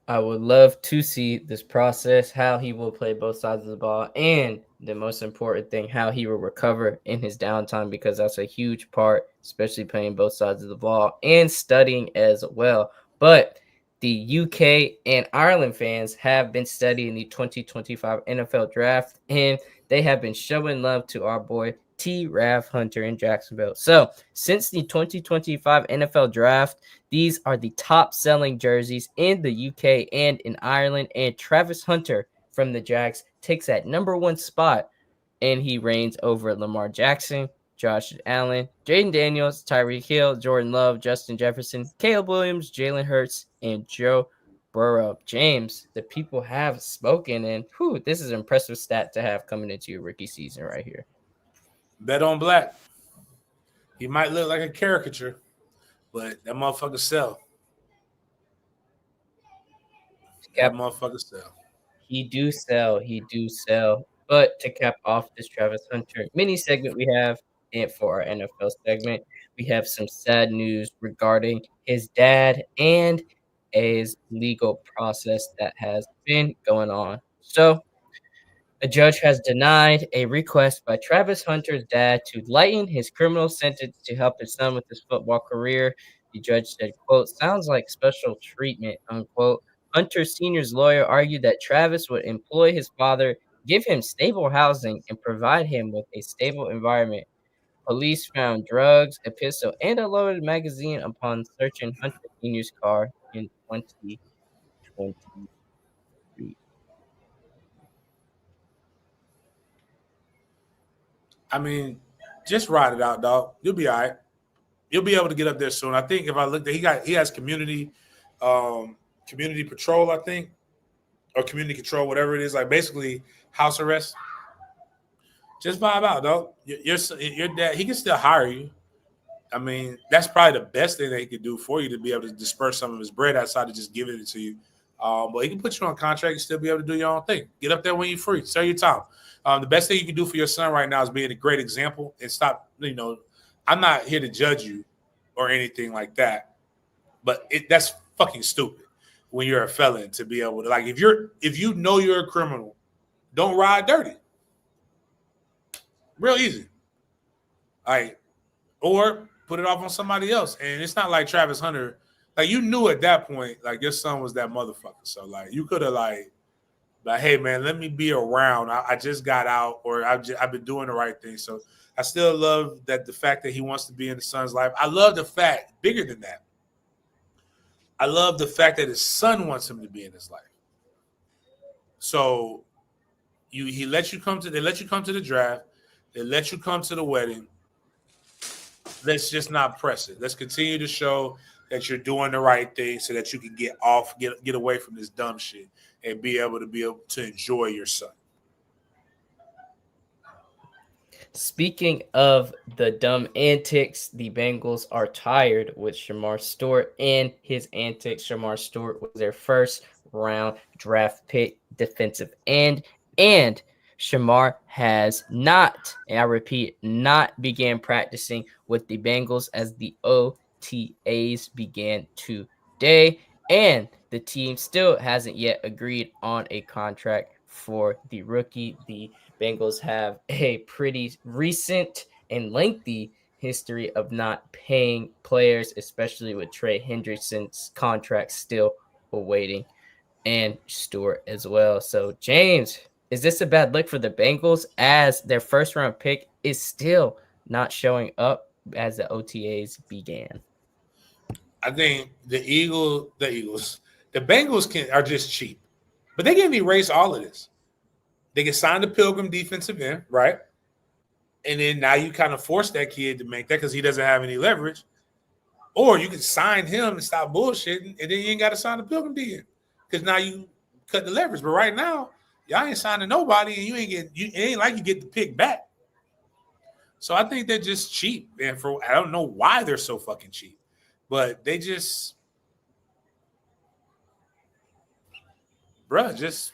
I would love to see this process, how he will play both sides of the ball, and the most important thing, how he will recover in his downtime, because that's a huge part, especially playing both sides of the ball and studying as well. But the UK and Ireland fans have been studying the 2025 NFL draft, and they have been showing love to our boy T. Rav Hunter in Jacksonville. So, since the 2025 NFL draft, these are the top selling jerseys in the UK and in Ireland, and Travis Hunter from the Jags takes that number one spot, and he reigns over Lamar Jackson, Josh Allen, Jaden Daniels, Tyreek Hill, Jordan Love, Justin Jefferson, Caleb Williams, Jalen Hurts, and Joe Burrow. James, the people have spoken, and this is an impressive stat to have coming into your rookie season right here. Bet on Black. He might look like a caricature, but that motherfucker sell. That motherfucker sell. He do sell. But to cap off this Travis Hunter mini segment we have, and for our NFL segment, we have some sad news regarding his dad and his legal process that has been going on. So, a judge has denied a request by Travis Hunter's dad to lighten his criminal sentence to help his son with his football career. The judge said, quote, sounds like special treatment, unquote. Hunter Sr.'s lawyer argued that Travis would employ his father, give him stable housing, and provide him with a stable environment. Police found drugs, a pistol, and a loaded magazine upon searching Hunter Sr.'s car in 2023. I mean, just ride it out, dog. You'll be all right. You'll be able to get up there soon. I think if I looked at, he has community patrol, I think, or community control, whatever it is, like basically house arrest. Just vibe out, dog. Your dad, he can still hire you. I mean, that's probably the best thing that he could do for you, to be able to disperse some of his bread outside of just giving it to you. But he can put you on contract and still be able to do your own thing. Get up there when you're free. Sell your time. The best thing you can do for your son right now is being a great example and stop. I'm not here to judge you or anything like that, but that's fucking stupid when you're a felon to be able to, like, if you know you're a criminal, don't ride dirty. Real easy. All right. Or put it off on somebody else. And it's not like Travis Hunter, like, you knew at that point, like, your son was that motherfucker. So, like, you could have, like, hey, man, let me be around. I just got out, or I've been doing the right thing. So I still love that, the fact that he wants to be in his son's life. I love the fact, bigger than that, I love the fact that his son wants him to be in his life. So they let you come to the draft. They let you come to the wedding. Let's just not press it. Let's continue to show that you're doing the right thing so that you can get away from this dumb shit and be able to enjoy your son. Speaking of the dumb antics, the Bengals are tired with Shamar Stewart and his antics. Shamar Stewart was their first round draft pick defensive end, and Shamar has not, and I repeat, not began practicing with the Bengals as the OTAs began today, and the team still hasn't yet agreed on a contract for the rookie. The Bengals have a pretty recent and lengthy history of not paying players, especially with Trey Hendrickson's contract still awaiting, and Stewart as well. So, James, is this a bad look for the Bengals as their first round pick is still not showing up as the OTAs began? I think the Bengals are just cheap, but they can erase all of this. They can sign the Pilgrim defensive end, right? And then now you kind of force that kid to make that because he doesn't have any leverage. Or you can sign him and stop bullshitting, and then you ain't got to sign the Pilgrim defense because now you cut the leverage. But right now, y'all ain't signing nobody, and it ain't like you get the pick back. So I think they're just cheap, and I don't know why they're so fucking cheap, but they just, just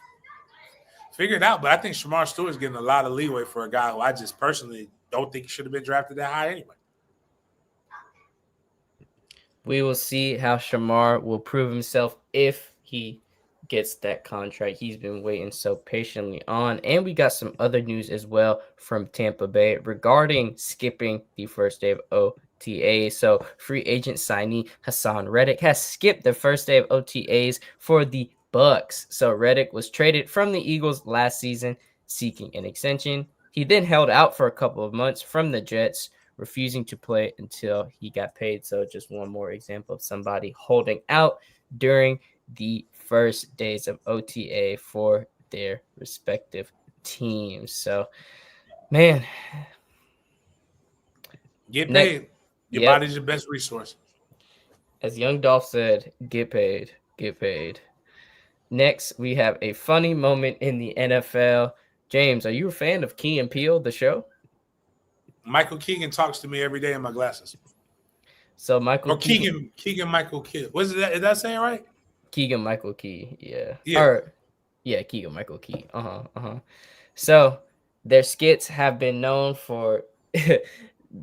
figure it out. But I think Shamar Stewart's getting a lot of leeway for a guy who I just personally don't think should have been drafted that high anyway. We will see how Shamar will prove himself if he gets that contract he's been waiting so patiently on. And we got some other news as well from Tampa Bay regarding skipping the first day of OTA. So free agent signee Hassan Reddick has skipped the first day of OTAs for the Bucks. So Reddick was traded from the Eagles last season seeking an extension. He then held out for a couple of months from the Jets, refusing to play until he got paid. So just one more example of somebody holding out during the first days of OTA for their respective teams. So, man, Get paid. Your body's your best resource. As Young Dolph said, get paid, get paid. Next, we have a funny moment in the NFL. James, are you a fan of Key and Peele, the show? Michael Keegan talks to me every day in my glasses. So Michael Keegan Michael Key. What's that? Is that saying right? Keegan Michael Key, yeah. Keegan Michael Key. So their skits have been known for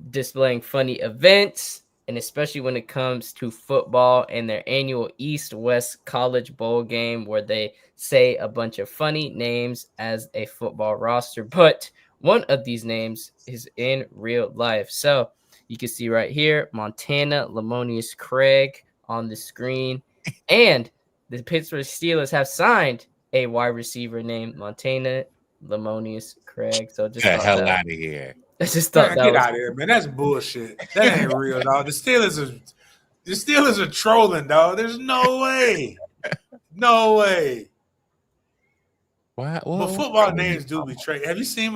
displaying funny events, and especially when it comes to football and their annual East-West College Bowl game, where they say a bunch of funny names as a football roster. But one of these names is in real life. So you can see right here, Montana Lamonius Craig on the screen. And the Pittsburgh Steelers have signed a wide receiver named Montana Lamonius Craig. So just get the hell out of here. I just thought get out of here, man. That's bullshit. That ain't real, dog. The Steelers are trolling, dog. There's no way. No way. What? But football names do be trade. Have you seen?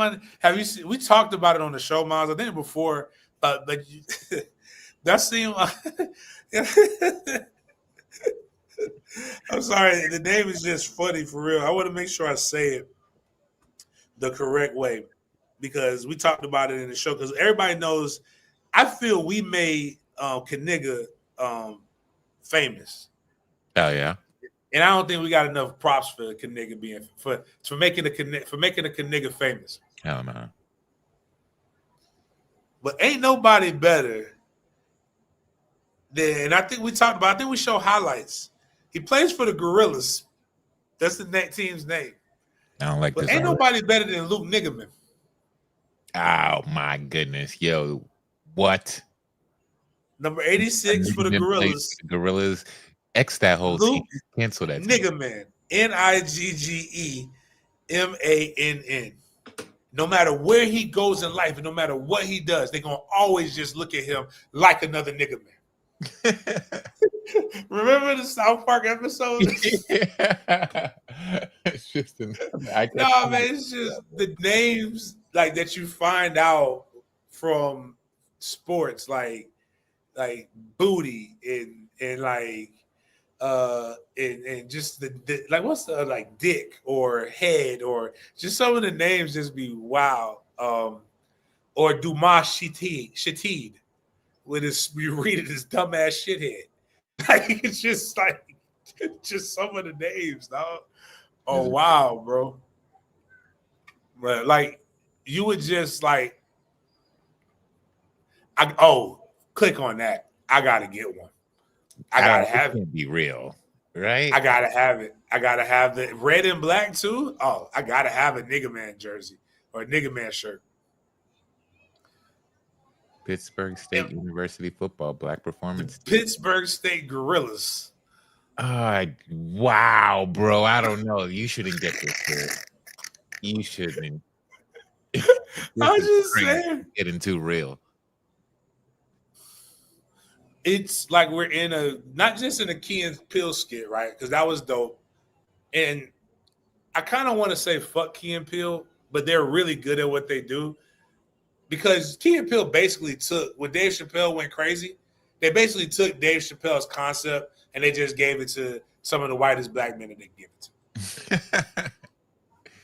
We talked about it on the show, Miles. I think before, but that seemed. I'm sorry. The name is just funny for real. I want to make sure I say it the correct way because we talked about it in the show. Because everybody knows, I feel we made Kaniga famous. Oh yeah. And I don't think we got enough props for Kaniga being for making a Kaniga famous. Hell no. But ain't nobody better than, I think we talked about. I think we show highlights. He plays for the Gorillas. That's the team's name. I don't like but this. Ain't nobody better than Luke Niggerman. Oh my goodness, yo, what? Number 86 for the Gorillas. Gorillas. X that whole Luke team. Cancel that. Niggerman. Niggemann. No matter where he goes in life and no matter what he does, they're going to always just look at him like another Niggerman. Remember the South Park episode? It's just man, it's just the names like that you find out from sports, like Booty and like and just the like what's the like Dick or Head or just some of the names just be wow. Or Dumas Shatid with his you read it as dumbass shithead. Like it's just like just some of the names, dog. Oh wow, bro. But like you would just like click on that. I gotta get one. I gotta have it. Can't be real, right? I gotta have it. I gotta have the red and black too. Oh, I gotta have a Niggerman jersey or a Niggerman shirt. Pittsburgh State University football, black performance. Pittsburgh State Gorillas. Wow, bro. I don't know. You shouldn't get this shit. You shouldn't. I'm just saying. Getting too real. It's like we're in not just in a Key and Peele skit, right? Because that was dope. And I kind of want to say fuck Key and Peele, but they're really good at what they do. Because Key and Peele basically took, when Dave Chappelle went crazy, they basically took Dave Chappelle's concept and they just gave it to some of the whitest black men that they give it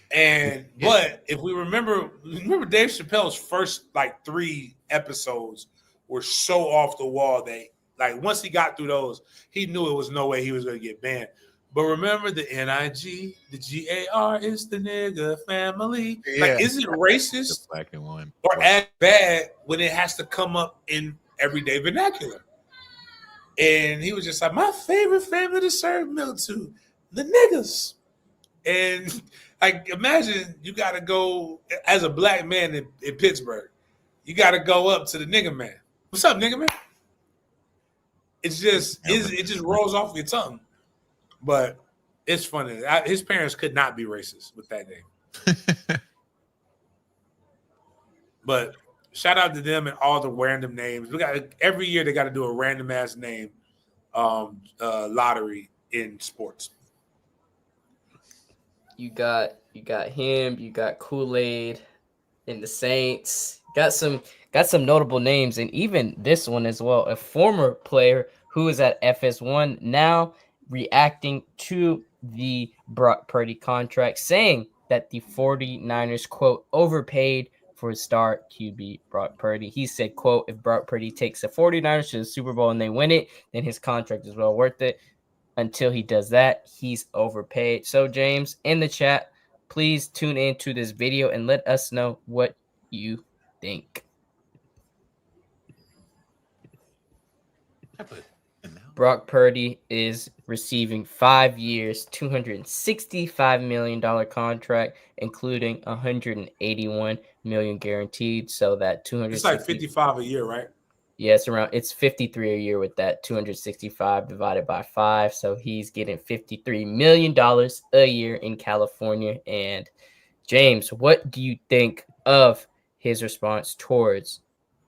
to. But if we remember Dave Chappelle's first like 3 episodes were so off the wall that like once he got through those, he knew it was no way he was going to get banned. But remember the NIG, the GAR is the nigga family. Yeah. Like, is it racist black and one or as bad when it has to come up in everyday vernacular? And he was just like, my favorite family to serve milk to, the niggas. And like, imagine you got to go as a black man in Pittsburgh. You got to go up to the nigga man. What's up, nigga man? It just rolls off your tongue. But it's funny. His parents could not be racist with that name. But shout out to them and all the random names. We got every year they got to do a random ass name lottery in sports. You got him. You got Kool-Aid in the Saints. Got some notable names, and even this one as well. A former player who is at FS1 now reacting to the Brock Purdy contract, saying that the 49ers, quote, overpaid for star QB Brock Purdy. He said, quote, if Brock Purdy takes the 49ers to the Super Bowl and they win it, then his contract is well worth it. Until he does that, he's overpaid. So, James, in the chat, please tune into this video and let us know what you think. Brock Purdy is receiving 5 years, $265 million contract, including $181 million guaranteed. So that 260. It's like 55 a year, right? Yeah, it's 53 a year with that 265 divided by 5. So he's getting $53 million a year in California. And James, what do you think of his response towards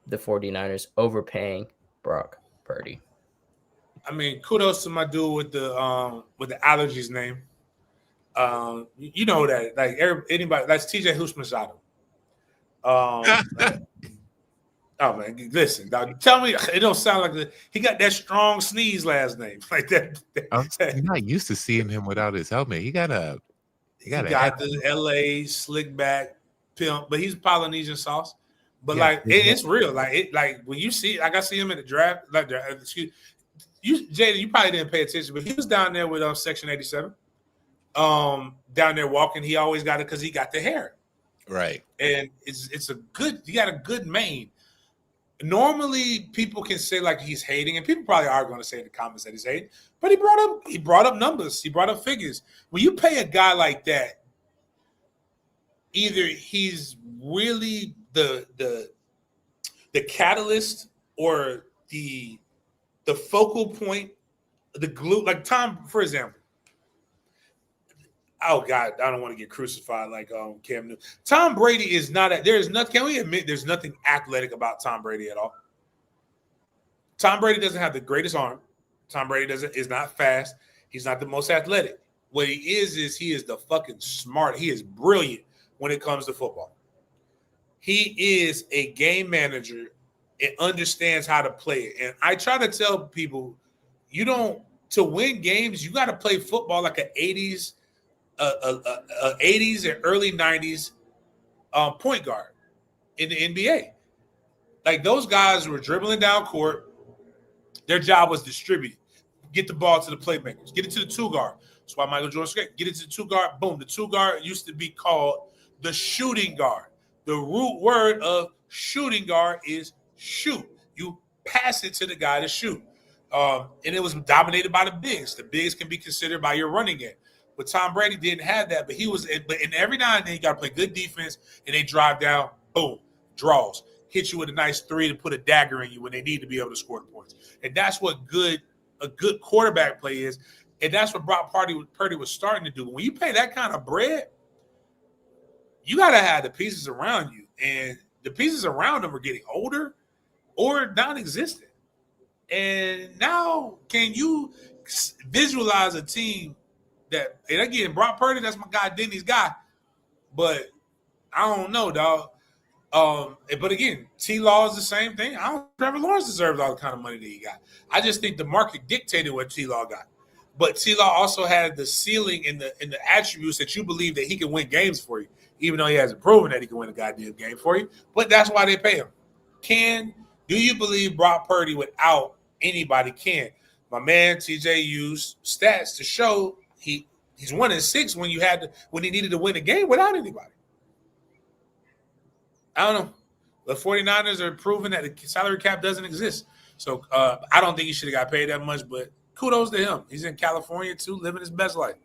the 49ers overpaying Brock Purdy? I mean, kudos to my dude with the allergies name. You know that, like anybody, that's TJ Houshmandzadeh. Oh man, listen, dog, tell me it don't sound like he got that strong sneeze last name like that. I'm not used to seeing him without his helmet. He got the LA slick back pimp, but he's Polynesian sauce. But yeah, like it's real. Like when you see, like I see him in the draft. Like Jaden, you probably didn't pay attention, but he was down there with Section 87. Down there walking, he always got it because he got the hair. Right. And it's a good, he got a good mane. Normally people can say like he's hating, and people probably are going to say in the comments that he's hating, but he brought up numbers, he brought up figures. When you pay a guy like that, either he's really the catalyst or the focal point, the glue, like Tom, for example. Oh God, I don't want to get crucified like Cam Newton. Tom Brady is not. There's nothing. Can we admit there's nothing athletic about Tom Brady at all? Tom Brady doesn't have the greatest arm. Tom Brady is not fast. He's not the most athletic. What he is he is the fucking smart. He is brilliant when it comes to football. He is a game manager and understands how to play it. And I try to tell people, to win games, you got to play football like an 80s. 80s and early 90s point guard in the NBA. Like those guys were dribbling down court. Their job was distribute, get the ball to the playmakers, get it to the two guard. That's why Michael Jordan said, get it to the two guard. Boom. The two guard used to be called the shooting guard. The root word of shooting guard is shoot. You pass it to the guy to shoot. And it was dominated by the bigs. The bigs can be considered by your running game. But Tom Brady didn't have that, but every now and then you got to play good defense, and they drive down, boom, draws, hit you with a nice three to put a dagger in you when they need to be able to score the points. And that's what a good quarterback play is, and that's what Brock Purdy was starting to do. When you pay that kind of bread, you got to have the pieces around you, and the pieces around them are getting older or non-existent. And now, can you visualize a team that, and again, Brock Purdy, that's my guy, Denny's guy, but I don't know, dog. But again, T-Law is the same thing. I don't think Trevor Lawrence deserves all the kind of money that he got. I just think the market dictated what T-Law got. But T-Law also had the ceiling and the attributes that you believe that he can win games for you, even though he hasn't proven that he can win a goddamn game for you. But that's why they pay him. Do you believe Brock Purdy without anybody can? My man TJ used stats to show he's 1-6 when he needed to win a game without anybody. I don't know. The 49ers are proving that the salary cap doesn't exist. So I don't think he should have got paid that much, but kudos to him. He's in California too, living his best life.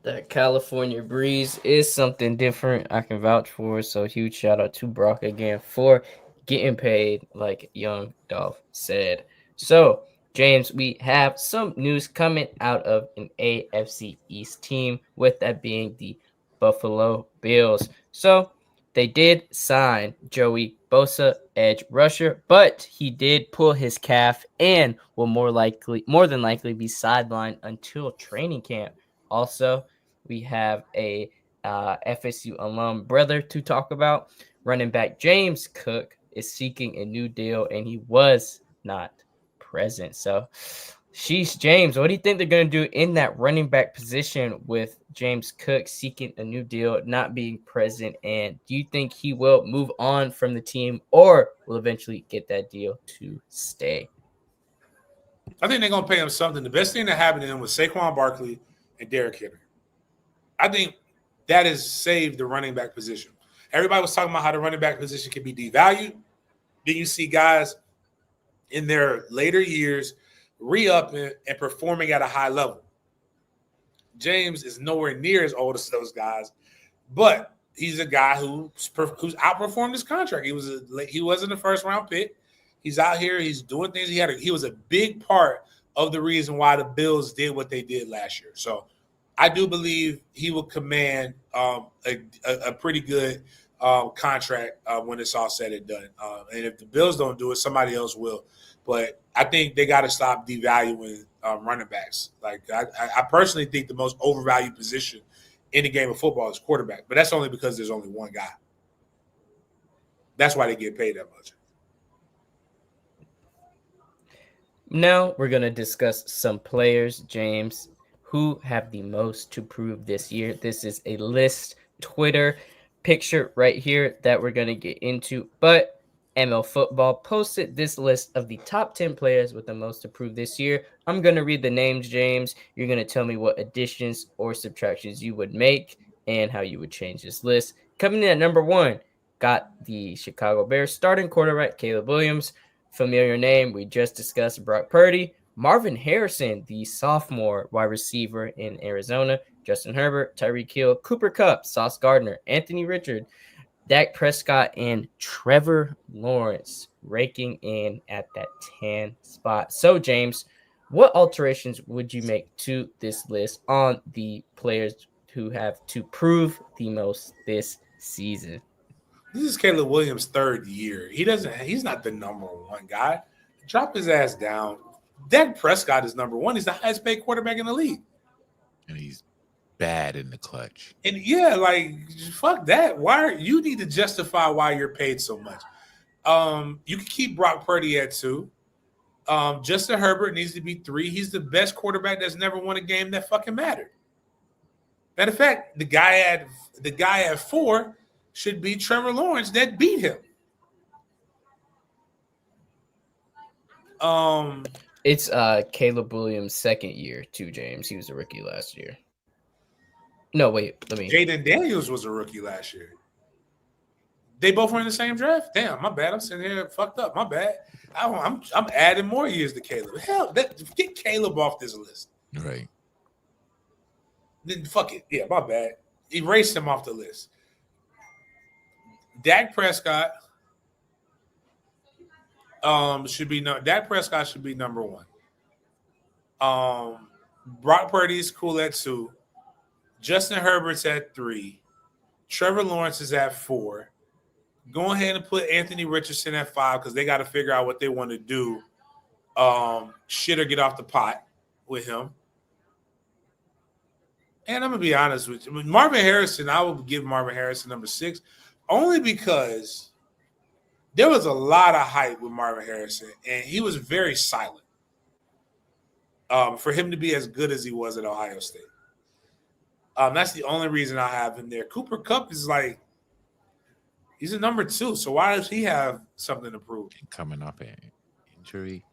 That California breeze is something different. I can vouch for. So huge shout out to Brock again for getting paid, like Young Dolph said. So James, we have some news coming out of an AFC East team, with that being the Buffalo Bills. So they did sign Joey Bosa, edge rusher, but he did pull his calf and will more than likely be sidelined until training camp. Also, we have a FSU alum brother to talk about. Running back James Cook is seeking a new deal, and he was not present. So, sheesh, James, what do you think they're going to do in that running back position with James Cook seeking a new deal, not being present? And do you think he will move on from the team or will eventually get that deal to stay? I think they're going to pay him something. The best thing that happened to him was Saquon Barkley and Derrick Henry. I think that has saved the running back position. Everybody was talking about how the running back position can be devalued. Then you see guys in their later years re-upping and performing at a high level. James is nowhere near as old as those guys, but he's a guy who's outperformed his contract. He wasn't a first round pick. He's out here. He's doing things. He was a big part of the reason why the Bills did what they did last year. So I do believe he will command a pretty good contract when it's all said and done. And if the Bills don't do it, somebody else will. But I think they got to stop devaluing running backs. Like I personally think the most overvalued position in the game of football is quarterback. But that's only because there's only one guy. That's why they get paid that much. Now we're going to discuss some players, James, who have the most to prove this year. This is a list, Twitter picture right here that we're going to get into. But ML Football posted this list of the top 10 players with the most to prove this year. I'm going to read the names, James. You're going to tell me what additions or subtractions you would make and how you would change this list. Coming in at number 1, got the Chicago Bears starting quarterback Caleb Williams. Familiar name, we just discussed Brock Purdy. Marvin Harrison, the sophomore wide receiver in Arizona. Justin Herbert, Tyreek Hill, Cooper Kupp, Sauce Gardner, Anthony Richard, Dak Prescott, and Trevor Lawrence raking in at that 10 spot. So, James, what alterations would you make to this list on the players who have to prove the most this season? This is Caleb Williams' third year. He's not the number one guy. Drop his ass down. Dak Prescott is number 1. He's the highest paid quarterback in the league. And he's bad in the clutch. And yeah, like fuck that. You need to justify why you're paid so much. You can keep Brock Purdy at 2. Justin Herbert needs to be 3. He's the best quarterback that's never won a game that fucking mattered. Matter of fact, the guy at 4 should be Trevor Lawrence that beat him. It's Caleb Williams' second year too, James. He was a rookie last year. No, wait, Jaden Daniels was a rookie last year. They both were in the same draft? Damn, my bad. I'm sitting here fucked up. My bad. I'm adding more years to Caleb. Hell, get Caleb off this list. Right. Then fuck it. Yeah, my bad. Erase him off the list. Dak Prescott should be number 1. Brock Purdy's cool at 2. Justin Herbert's at 3. Trevor Lawrence is at 4. Go ahead and put Anthony Richardson at 5 because they got to figure out what they want to do. Shit or get off the pot with him. And I'm going to be honest with you. Marvin Harrison, I will give Marvin Harrison number 6 only because there was a lot of hype with Marvin Harrison, and he was very silent for him to be as good as he was at Ohio State. That's the only reason I have him there. Cooper Kupp is like, he's a number 2, so why does he have something to prove? Coming off an injury.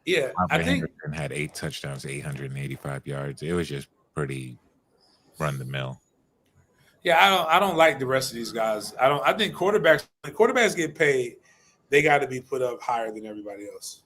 Yeah, I think Henderson had 8 touchdowns, 885 yards. It was just pretty run the mill. Yeah, I don't like the rest of these guys. I think quarterbacks get paid, they got to be put up higher than everybody else.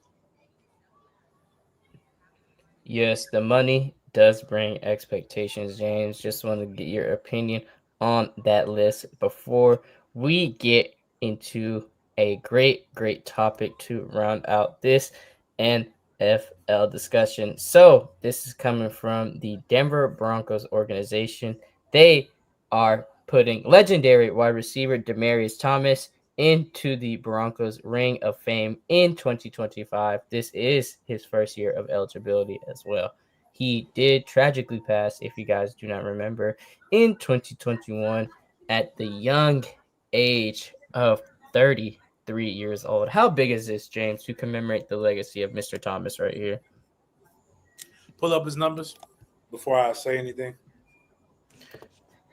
Yes, the money does bring expectations, James. Just want to get your opinion on that list before we get into a great topic to round out this NFL discussion. So this is coming from the Denver Broncos organization. They are putting legendary wide receiver Demaryius Thomas into the Broncos Ring of Fame in 2025. This is his first year of eligibility as well. He did tragically pass, if you guys do not remember, in 2021 at the young age of 33 years old. How big is this, James, to commemorate the legacy of Mr. Thomas right here? Pull up his numbers before I say anything.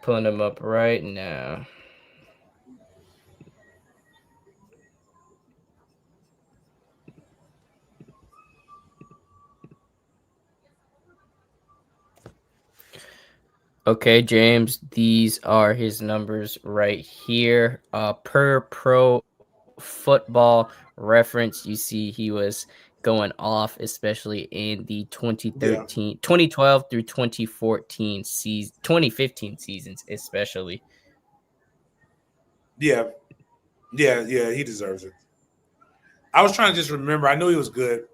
Pulling them up right now. Okay, James, these are his numbers right here. Per Pro Football Reference, you see he was going off, especially in the 2012 through 2014 season, 2015 seasons, especially. Yeah, he deserves it. I was trying to just remember. I knew he was good.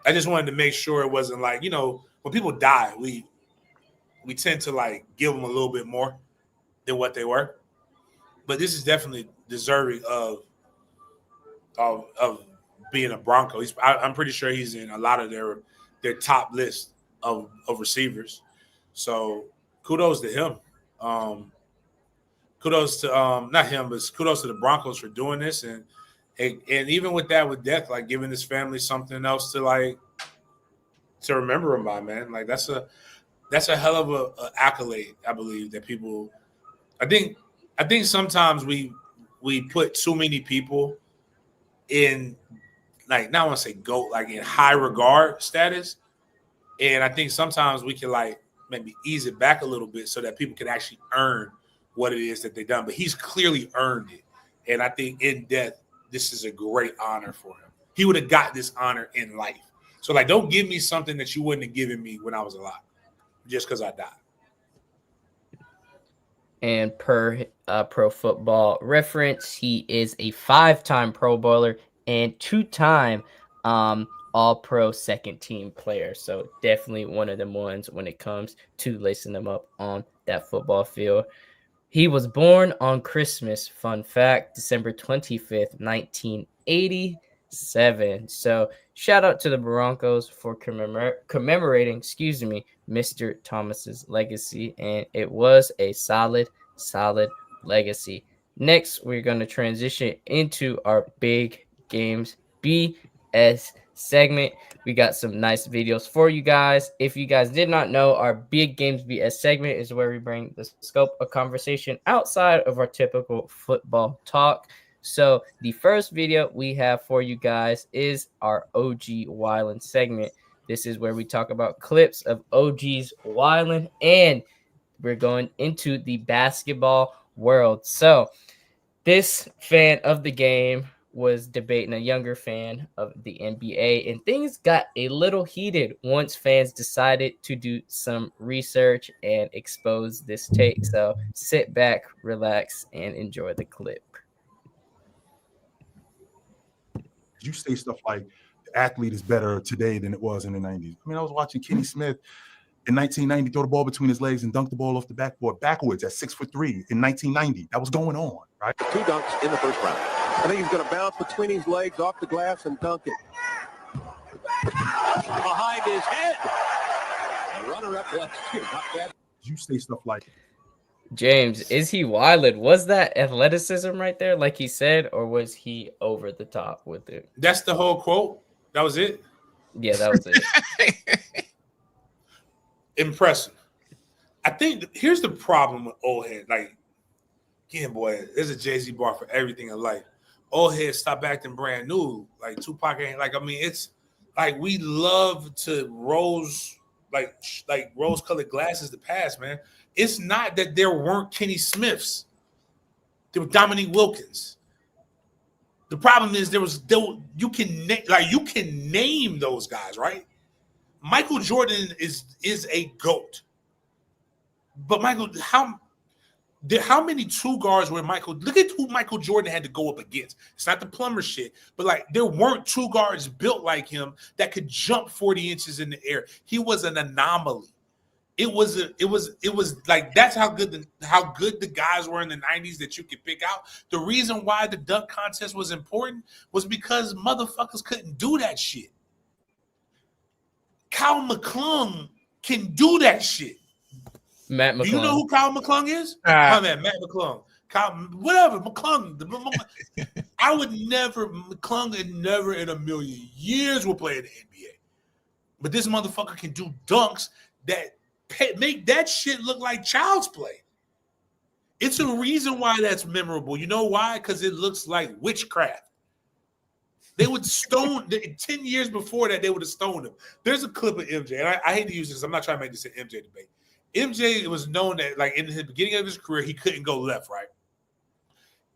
I just wanted to make sure it wasn't like, when people die, we tend to like give them a little bit more than what they were. But this is definitely deserving of being a Bronco. I'm pretty sure he's in a lot of their top list of receivers. So kudos to him. Kudos to not him, but kudos to the Broncos for doing this, and even with death, like giving his family something else to remember him by, man. Like that's a hell of a accolade, I believe, that people. I think sometimes we put too many people in, like, not want to say GOAT, like in high regard status, and I think sometimes we can like maybe ease it back a little bit so that people can actually earn what it is that they've done. But he's clearly earned it, and I think in death, this is a great honor for him. He would have got this honor in life. So like, don't give me something that you wouldn't have given me when I was alive, just because I died. And per Pro Football Reference, he is a 5-time Pro Bowler and 2-time All-Pro second team player. So definitely one of them ones when it comes to lacing them up on that football field. He was born on Christmas, fun fact, December 25th, 1987. So shout out to the Broncos for commemorating, Mr. Thomas's legacy. And it was a solid legacy. Next, we're going to transition into our Big Games BS segment. We got some nice videos for you guys. If you guys did not know, our Big Games BS segment is where we bring the scope of conversation outside of our typical football talk. So the first video we have for you guys is our OG Wildin' segment. This is where we talk about clips of OG's Wildin', and we're going into the basketball world. So this fan of the game was debating a younger fan of the NBA, and things got a little heated once fans decided to do some research and expose this take. So sit back, relax, and enjoy the clip. You say stuff like the athlete is better today than it was in the 90s. I mean, I was watching Kenny Smith in 1990 throw the ball between his legs and dunk the ball off the backboard backwards at 6'3" in 1990. That was going on, right? 2 dunks in the first round. I think he's going to bounce between his legs off the glass and dunk it. Behind his head. A runner-up left here. Not bad. You say stuff like, James, is he wildin'? Was that athleticism right there, like he said, or was he over the top with it? That's the whole quote. That was it. Yeah, that was it. Impressive. I think here's the problem with old head. Like, yeah, boy, there's a Jay-Z bar for everything in life. Old head stop acting brand new. Like Tupac ain't like. I mean, it's like we love to rose rose-colored glasses to pass, man. It's not that there weren't Kenny Smiths. There were Dominique Wilkins. The problem is you can name those guys, right? Mike Michael Jordan is a GOAT. But Michael, how many two guards were Michael? Look at who Michael Jordan had to go up against. It's not the plumber shit, but like there weren't two guards built like him that could jump 40 inches in the air. He was an anomaly. It was like that's how good the guys were in the 90s that you could pick out. The reason why the dunk contest was important was because motherfuckers couldn't do that shit. Kyle McClung can do that shit. Matt McClung. Do you know who Kyle McClung is? My man, Matt McClung. Kyle, whatever, McClung. McClung and never in a million years will play in the NBA. But this motherfucker can do dunks that make that shit look like child's play. It's a reason why that's memorable. You know why? Because it looks like witchcraft. They would stone 10 years before that. They would have stoned him. There's a clip of MJ, and I hate to use this. I'm not trying to make this an MJ debate. MJ was known that, like in the beginning of his career, he couldn't go left, right?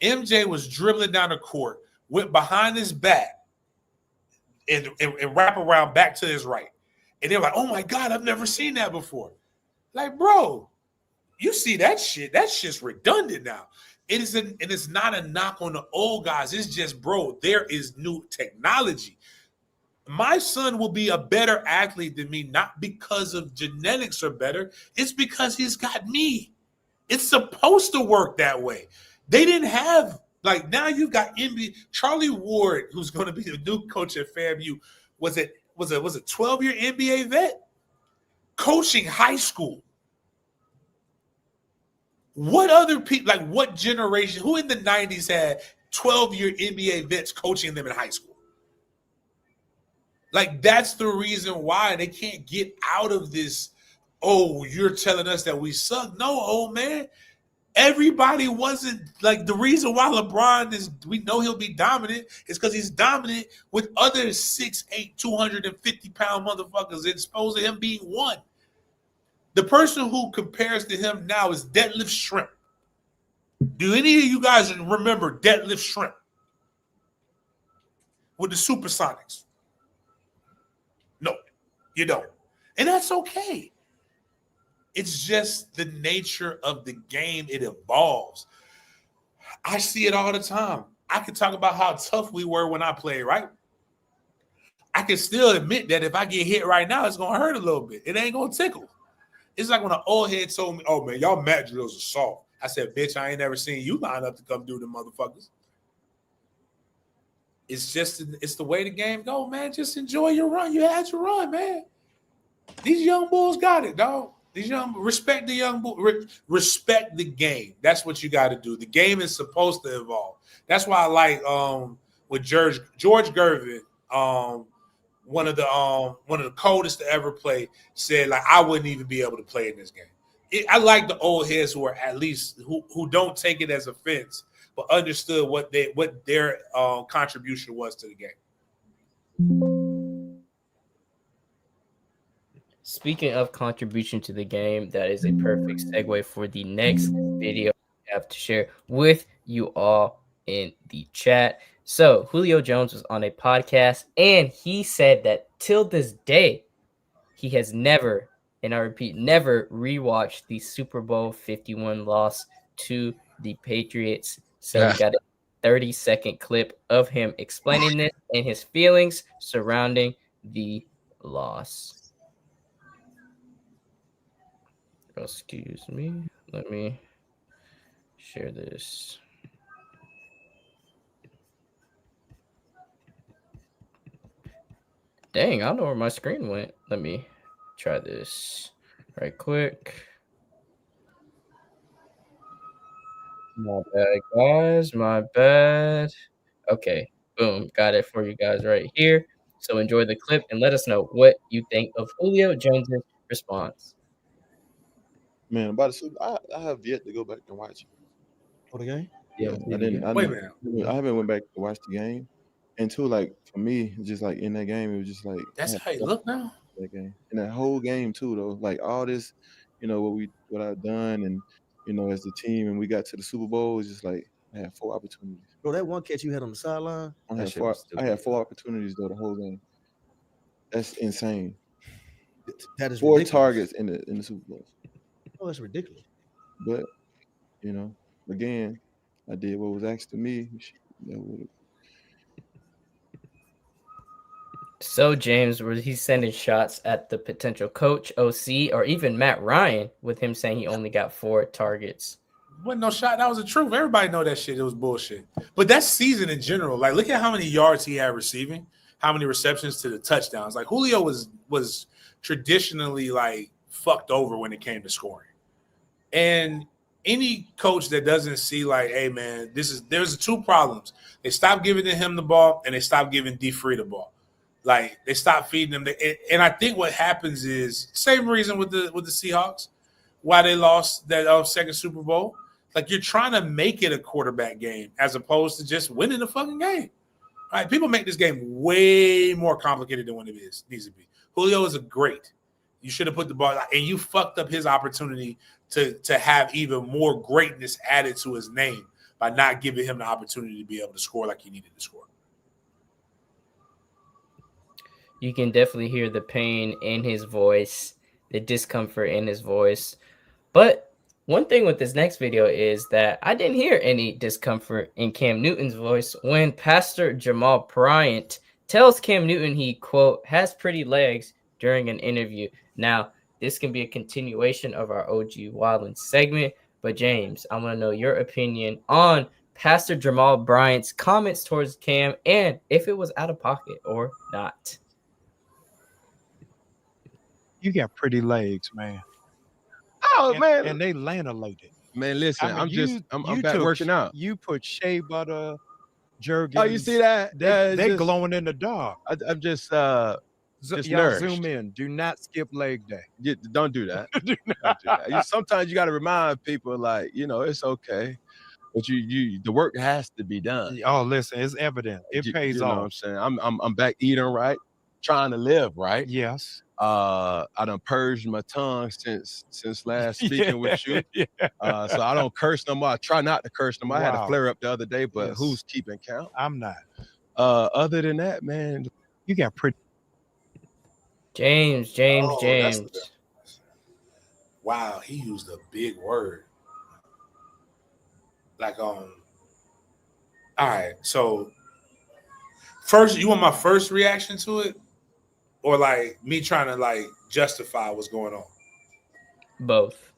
MJ was dribbling down the court, went behind his back, and wrap around back to his right. And they're like, "Oh my God, I've never seen that before." Like, bro, you see that shit? That shit's redundant now. It's not a knock on the old guys. It's just, bro, there is new technology. My son will be a better athlete than me, not because of genetics are better. It's because he's got me. It's supposed to work that way. They didn't have, like, now you've got NBA. Charlie Ward, who's going to be the new coach at FAMU, was a 12-year NBA vet coaching high school. What other people, like what generation, who in the 90s had 12-year NBA vets coaching them in high school? Like, that's the reason why they can't get out of this, oh, you're telling us that we suck. No, old man. Everybody wasn't, like, the reason why LeBron is, we know he'll be dominant is because he's dominant with other 6'8", 250-pound motherfuckers as opposed to him being one. The person who compares to him now is Deadlift Shrimp. Do any of you guys remember Deadlift Shrimp with the Supersonics? No, you don't. And that's okay. It's just the nature of the game. It evolves. I see it all the time. I can talk about how tough we were when I played, right? I can still admit that if I get hit right now, it's going to hurt a little bit. It ain't going to tickle. It's like when an old head told me, oh, man, y'all mat drills are soft. I said, bitch, I ain't never seen you line up to come do them motherfuckers. It's the way the game go, man. Just enjoy your run. You had your run, man. These young bulls got it, dog. Respect the young bull. Respect the game. That's what you got to do. The game is supposed to evolve. That's why I like with George Gervin, one of the coldest to ever play, said, like, I wouldn't even be able to play in this game. I like the old heads who are at least who don't take it as offense, but understood what their contribution was to the game. Speaking of contribution to the game, that is a perfect segue for the next video I have to share with you all in the chat. So Julio Jones was on a podcast, and he said that till this day, he has never, and I repeat, never rewatched the Super Bowl 51 loss to the Patriots. So we got a 30-second clip of him explaining this and his feelings surrounding the loss. Excuse me. Let me share this. Dang, I don't know where my screen went. Let me try this right quick. My bad, guys. My bad. Okay, boom. Got it for you guys right here. So enjoy the clip and let us know what you think of Julio Jones's response. Man, about the Super, I have yet to go back and watch it. For the game? Yeah, I haven't went back to watch the game. And too, like, for me, just like in that game, it was just like that's how you look now. That game. And that whole game too, though, like all this, what I've done, and as the team, and we got to the Super Bowl, it's just like I had 4 opportunities. Bro, that one catch you had on the sideline. I had 4 opportunities though the whole game. That's insane. That is 4 ridiculous. targets in the Super Bowl. Oh, that's ridiculous. But again, I did what was asked of me. So, James, was he sending shots at the potential coach, OC, or even Matt Ryan with him saying he only got 4 targets? Wasn't no shot. That was the truth. Everybody know that shit. It was bullshit. But that season in general, like, look at how many yards he had receiving, how many receptions to the touchdowns. Like, Julio was traditionally, like, fucked over when it came to scoring. And any coach that doesn't see, like, hey, man, there's 2 problems. They stopped giving him the ball, and they stopped giving D. Free the ball. Like, they stopped feeding him. And I think what happens is same reason with the Seahawks, why they lost that second Super Bowl. Like, you're trying to make it a quarterback game as opposed to just winning the fucking game. All right, people make this game way more complicated than what it needs to be. Julio is a great. You should have put the ball, and you fucked up his opportunity to have even more greatness added to his name by not giving him the opportunity to be able to score like he needed to score. You can definitely hear the pain in his voice, the discomfort in his voice. But one thing with this next video is that I didn't hear any discomfort in Cam Newton's voice when Pastor Jamal Bryant tells Cam Newton he, quote, has pretty legs during an interview. Now, this can be a continuation of our OG Wildin segment, but James, I want to know your opinion on Pastor Jamal Bryant's comments towards Cam and if it was out of pocket or not. You got pretty legs, man. Oh, man. And they lanolated. Man, listen, I mean, I'm back working out. You put shea butter, jerky. Oh, you see that? They glowing in the dark. I'm just y'all nourished. zoom in. Do not skip leg day. Don't do that. Do Don't do that. Sometimes you got to remind people, like, it's okay, but the work has to be done. Oh, listen, it's evident. It pays you know off. what I'm saying? I'm back eating right, trying to live right. Yes. I done purged my tongue since last speaking with you. Yeah. So I don't curse no more. I try not to curse no more. I had a Wow. flare up the other day, but Yes. who's keeping count? I'm not. Other than that, man, You got pretty. James. Wow, he used a big word. Like, all right, so first, you want my first reaction to it? Or like me trying to like justify what's going on? Both.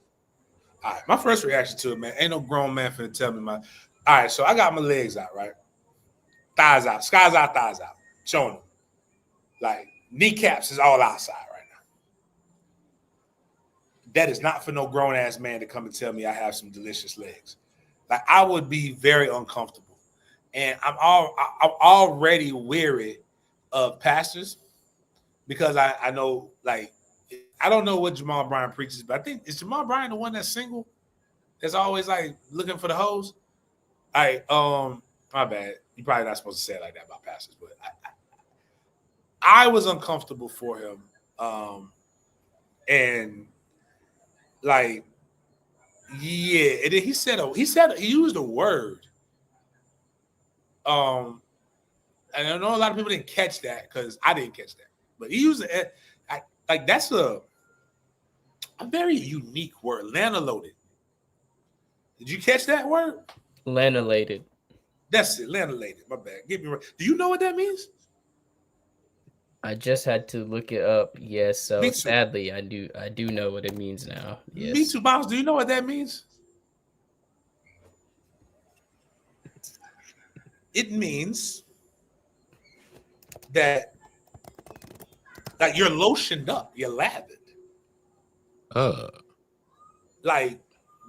All right, my first reaction to it, man, ain't no grown man finna tell me all right, so I got my legs out, right? Thighs out, skies out, thighs out, showing them. Like, kneecaps is all outside right now. That is not for no grown-ass man to come and tell me I have some delicious legs. Like, I would be very uncomfortable. And I'm already weary of pastors. Because I know, like, I don't know what Jamal Bryant preaches, but I think, is Jamal Bryant the one that's single? That's always, like, looking for the hoes? All right, my bad. You're probably not supposed to say it like that about pastors, but I was uncomfortable for him. And, like, yeah, and then he used a word. And I know a lot of people didn't catch that because I didn't catch that. But he used it like that's a very unique word, lanolated. Did you catch that word? Lanolated. That's it, lanolated. My bad. Get me right. Do you know what that means? I just had to look it up. Yes, so sadly, I do know what it means now. Yes. Me too, Miles. Do you know what that means? It means that like you're lotioned up, you're lathered. Like,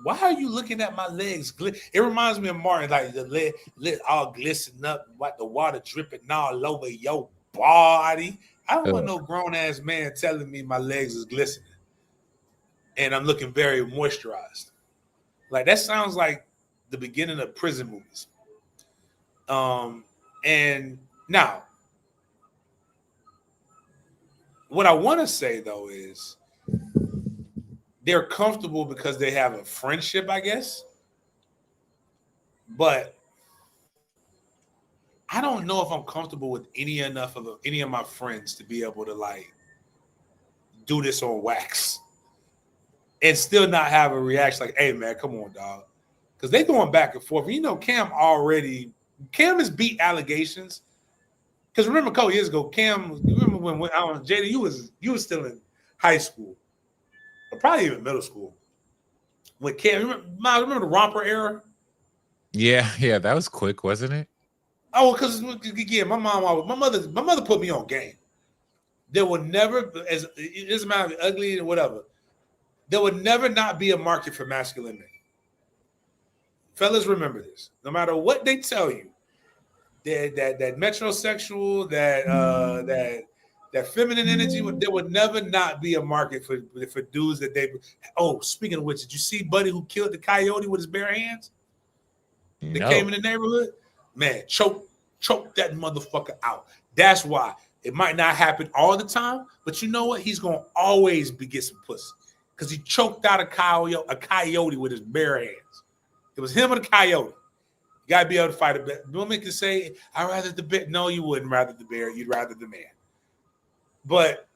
why are you looking at my legs? It reminds me of Martin, like the leg all glistening up, like the water dripping all over your body. I don't want no grown ass man telling me my legs is glistening and I'm looking very moisturized. Like, that sounds like the beginning of prison movies. And now, what I want to say though is they're comfortable because they have a friendship, I guess. But I don't know if I'm comfortable with any of my friends to be able to like do this on wax and still not have a reaction like, hey, man, come on, dog. Because they going back and forth. You know, Cam has beat allegations. Because remember a couple years ago, Cam, you remember when Jada, you was still in high school, or probably even middle school. When Cam, remember the romper era? Yeah, that was quick, wasn't it? Oh, because again, my mother put me on game. There will never, as it doesn't matter, ugly or whatever, there would never not be a market for masculine men. Fellas, remember this. No matter what they tell you, that metrosexual, that feminine energy, there would never not be a market for dudes that they. Oh, speaking of which, did you see Buddy who killed the coyote with his bare hands? That came in the neighborhood? Man, choke that motherfucker out. That's why it might not happen all the time, but you know what? He's gonna always get some pussy because he choked out a coyote with his bare hands. It was him or the coyote. You gotta be able to fight a bear. Women can say, "I'd rather the bear." No, you wouldn't rather the bear. You'd rather the man. But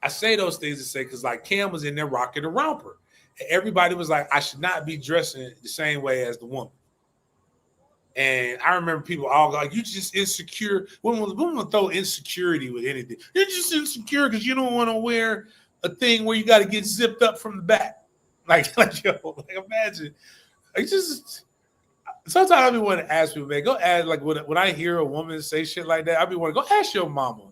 I say those things to say because like Cam was in there rocking a romper, and everybody was like, "I should not be dressing the same way as the woman." And I remember people all like, "You just insecure." Women will throw insecurity with anything. You're just insecure because you don't want to wear a thing where you got to get zipped up from the back. Like imagine. Sometimes I be want to ask people, man, go ask, like when I hear a woman say shit like that, I be want to go ask your mama.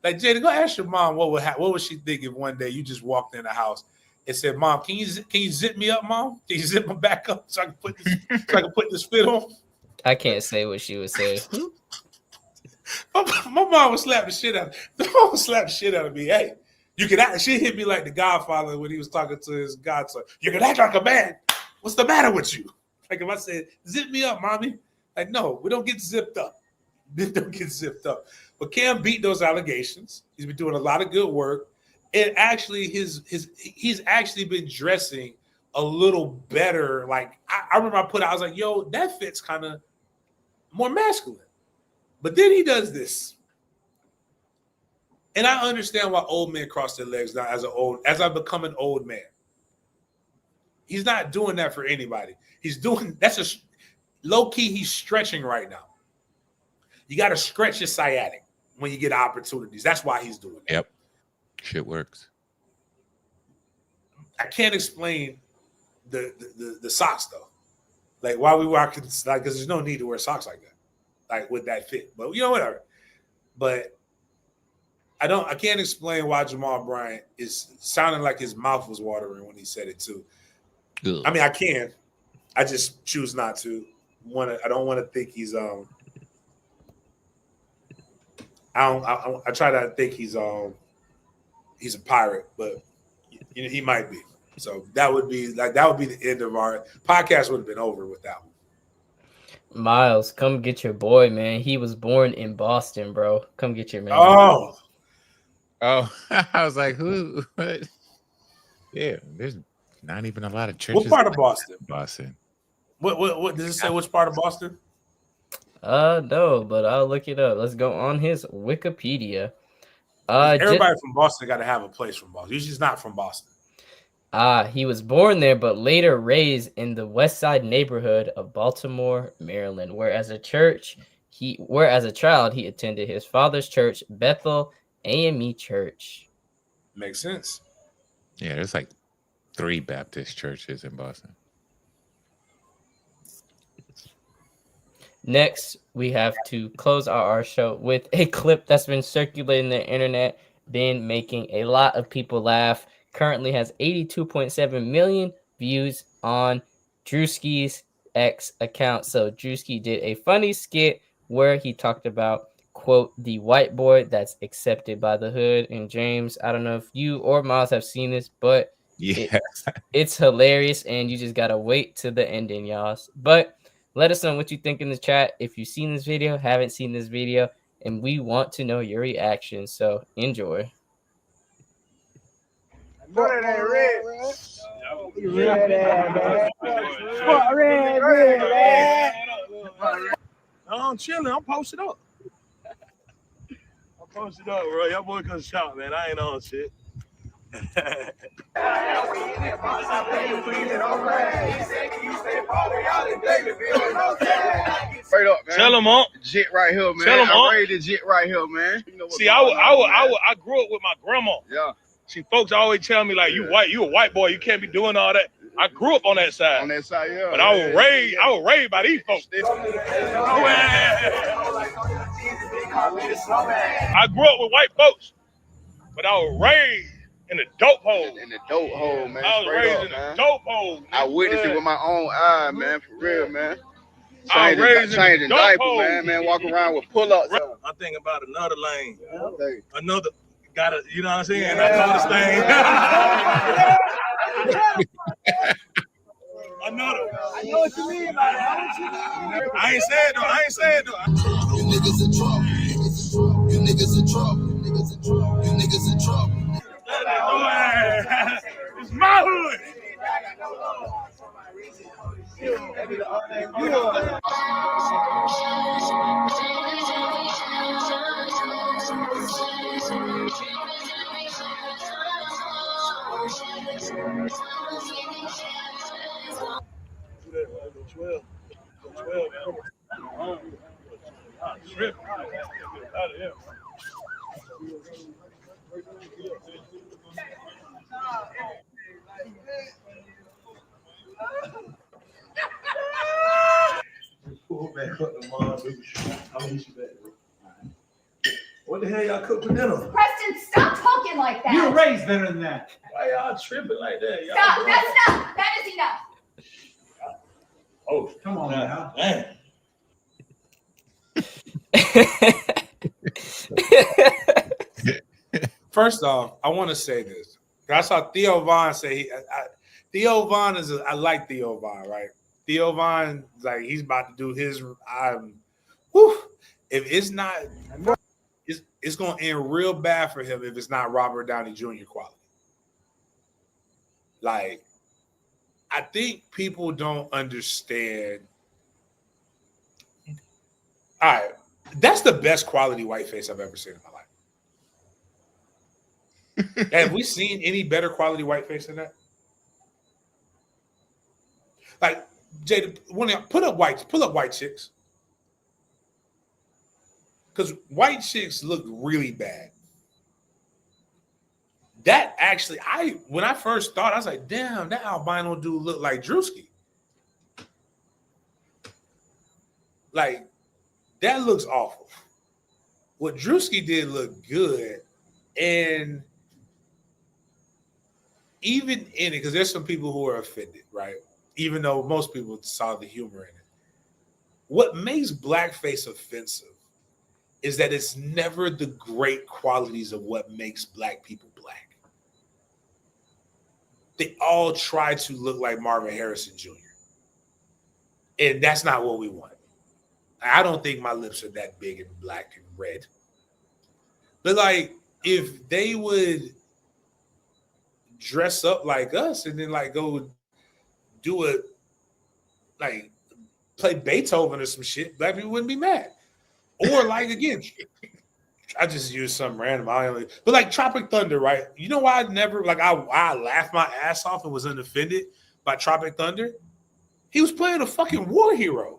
Like, Jada, go ask your mom what would she think if one day you just walked in the house and said, "Mom, can you zip me up, Mom? Can you zip my back up so I can put this fit on?" I can't say what she would say. my mom would slap the shit out. The mom would slap the shit out of me. Hey, you can act. She hit me like the Godfather when he was talking to his godson. You can act like a man. What's the matter with you? Like if I said, "Zip me up, mommy," like no, we don't get zipped up. We don't get zipped up. But Cam beat those allegations. He's been doing a lot of good work, and actually, he's actually been dressing a little better. Like I remember, I was like, "Yo, that fits kind of more masculine." But then he does this, and I understand why old men cross their legs now. As I become an old man, he's not doing that for anybody. He's doing low key. He's stretching right now. You got to stretch your sciatic when you get opportunities. That's why he's doing that. Yep. Shit works. I can't explain the socks though. Like why we rocking like because there's no need to wear socks like that. Like with that fit. But you know, whatever. But I can't explain why Jamal Bryant is sounding like his mouth was watering when he said it too. Ugh. I mean, I can. I just choose not to. I don't want to think he's I try to think he's a pirate, but you know, he might be. So that would be the end of our podcast. Would have been over with that one. Miles, come get your boy, man. He was born in Boston, bro. Come get your man. Oh, I was like, who? What? Yeah, there's not even a lot of churches. What part of Boston? Boston. What does it say? Which part of Boston? No, but I'll look it up. Let's go on his Wikipedia. Everybody from Boston got to have a place from Boston. He's just not from Boston. He was born there, but later raised in the West Side neighborhood of Baltimore, Maryland, where as a child he attended his father's church, Bethel AME Church. Makes sense. Yeah, there's like 3 Baptist churches in Boston. Next, we have to close our show with a clip that's been circulating the internet, been making a lot of people laugh. Currently has 82.7 million views on Druski's X account. So Druski did a funny skit where he talked about, quote, the white boy that's accepted by the hood. And James, I don't know if you or Miles have seen this, but yeah, it's hilarious, and you just gotta wait to the ending, y'all. But let us know what you think in the chat. If you've seen this video, haven't seen this video, and we want to know your reaction. So enjoy. Red, man. I'm chilling. I'm posted up. Post it up, bro. Y'all boy come shop, man. I ain't on shit. Straight up, man. Tell him on. Jit right here, man. Tell him on. I rated Jit right here, man. You know See, I grew up with my grandma. Yeah. See, folks always tell me like, you a white boy, you can't be doing all that. I grew up on that side. On that side, yeah. But I was raised by these folks. I grew up with white folks, but I was raised in the dope hole. In the dope hole, man. I was raised in the dope hole. Man. I witnessed it with my own eye, man. For real, man. I was raised in the dope diaper, hole. Man, walk around with pull-ups. I think about another lane. Another gotta, you know what I'm saying? I call this thing. Another. I know what you mean by that. I ain't saying though. You niggas in trouble. You niggas in trouble. You niggas in trouble. You niggas in trouble. It's my hood. What the hell y'all cook for dinner? Preston, stop talking like that. You were raised better than that. Why y'all tripping like that? Y'all Stop. That's enough. That is enough. Oh, come on now. Man. First off, I want to say this. I saw Theo Von say Theo Von I like Theo Von, right? Theo Von, like he's about to do his. If it's not, it's going to end real bad for him if it's not Robert Downey Jr. quality. Like, I think people don't understand. All right, that's the best quality white face I've ever seen in my life. Have we seen any better quality white face than that? Like, Jada, pull up white chicks. Because white chicks look really bad. That actually, when I first thought, I was like, damn, that albino dude looked like Druski. Like, that looks awful. What Druski did look good. And even in it, because there's some people who are offended, right? Even though most people saw the humor in it. What makes blackface offensive is that it's never the great qualities of what makes black people black. They all try to look like Marvin Harrison Jr. And that's not what we want. I don't think my lips are that big and black and red. But like, if they would dress up like us and then like go do a, like play Beethoven or some shit, black people wouldn't be mad. Or like, again, I just used some random, but like Tropic Thunder, right? You know why I never, like I laughed my ass off and was unoffended by Tropic Thunder? He was playing a fucking war hero.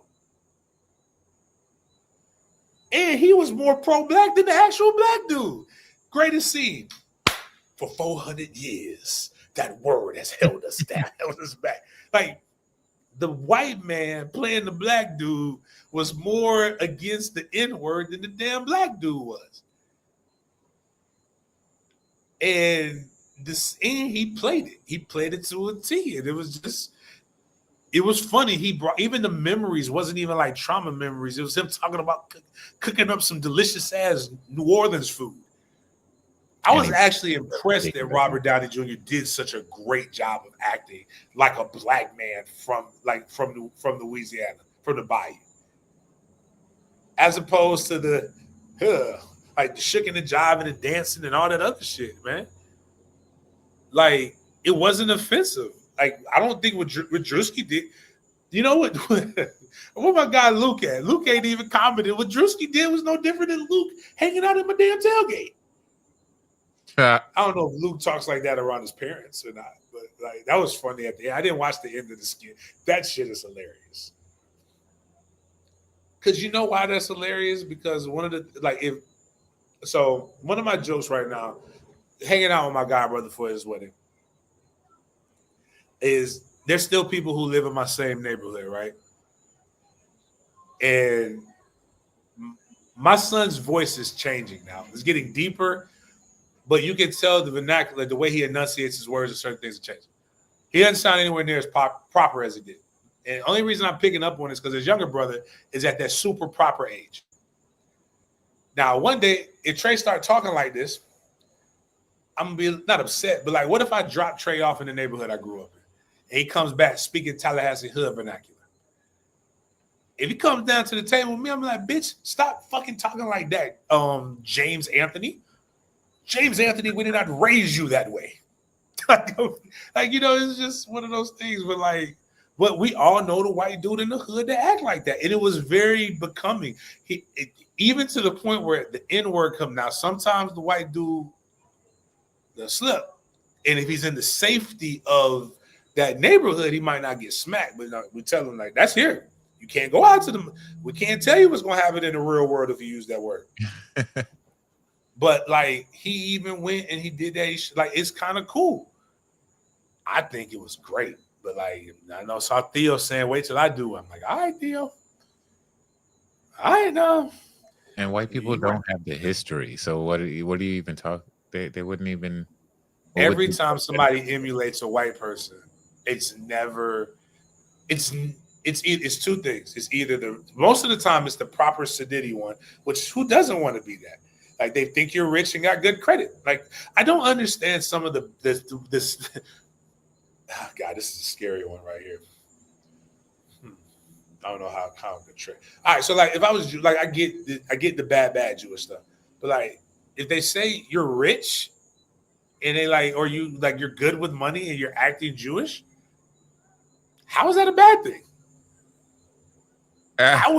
And he was more pro-black than the actual black dude. Greatest scene. For 400 years, that word has held us down, held us back. Like, the white man playing the black dude was more against the N-word than the damn black dude was. And he played it. He played it to a T. And it was funny. He brought, even the memories wasn't even like trauma memories. It was him talking about cooking up some delicious ass New Orleans food. I was actually impressed that Robert Downey Jr. did such a great job of acting like a black man from Louisiana, from the Bayou, as opposed to the like the shooking and jiving and dancing and all that other shit, man. Like, it wasn't offensive. Like, I don't think what Druski did. You know what? Where my guy Luke at? Luke ain't even commented. What Druski did was no different than Luke hanging out in my damn tailgate. I don't know if Luke talks like that around his parents or not, but like that was funny at the end. I didn't watch the end of the skit. That shit is hilarious. Because you know why that's hilarious? Because one of my jokes right now, hanging out with my god brother for his wedding, is there's still people who live in my same neighborhood, right? And my son's voice is changing now. It's getting deeper, but you can tell the vernacular, the way he enunciates his words, and certain things are changing. He doesn't sound anywhere near as proper as he did. And the only reason I'm picking up on it is because his younger brother is at that super proper age. Now, one day, if Trey start talking like this, I'm going to be not upset, but like, what if I drop Trey off in the neighborhood I grew up in? And he comes back speaking Tallahassee hood vernacular. If he comes down to the table with me, I'm like, bitch, stop fucking talking like that. James Anthony. James Anthony, we did not raise you that way. Like, you know, it's just one of those things where like, but we all know the white dude in the hood that act like that. And it was very becoming. Even to the point where the N-word come now, sometimes the white dude will slip. And if he's in the safety of that neighborhood, he might not get smacked. But we tell him, like, that's here. You can't go out to them. We can't tell you what's going to happen in the real world if you use that word. But, like, he even went and he did that. It's kind of cool. I think it was great. But, like, I know, saw Theo saying, wait till I do it. I'm like, all right, Theo. I know. And white people don't have the history. So what do you even talk? They wouldn't even. Every time somebody emulates a white person, it's two things. It's either most of the time it's the proper Sadiddy one, which who doesn't want to be that? Like they think you're rich and got good credit. Like I don't understand some of this. Oh, God, this is a scary one right here. I don't know how to trick. All right, so like if I was like I get the bad Jewish stuff, but like if they say you're rich and they like or you like you're good with money and you're acting Jewish, how is that a bad thing? I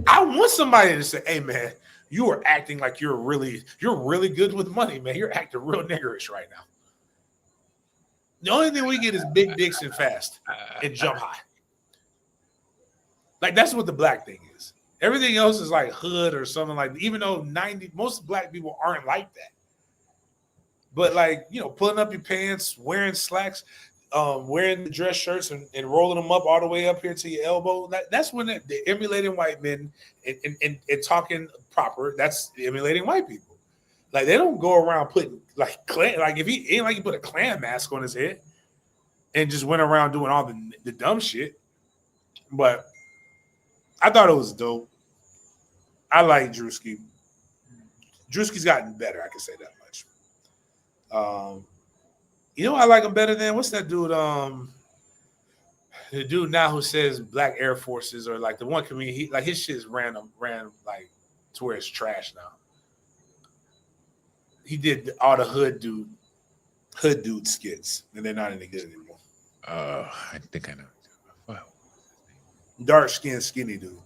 want somebody to say, "Hey man, you are acting like you're really good with money, man. You're acting real niggerish right now." The only thing we get is big dicks and fast and jump high. Like that's what the black thing is. Everything else is like hood or something like. Even though most black people aren't like that. But like pulling up your pants, wearing slacks, wearing the dress shirts and rolling them up all the way up here to your elbow. That's when they're emulating white men and talking proper. That's emulating white people. Like they don't go around putting like if he ain't like he put a Klan mask on his head and just went around doing all the dumb shit. But I thought it was dope. I like Druski. Druski's gotten better. I can say that much. I like him better than what's that dude? The dude now who says Black Air Forces or like the one comedian. Like his shit's ran like to where it's trash now. He did all the hood dude skits, and they're not any good anymore. I think I know. Wow. Dark skinned, skinny dude.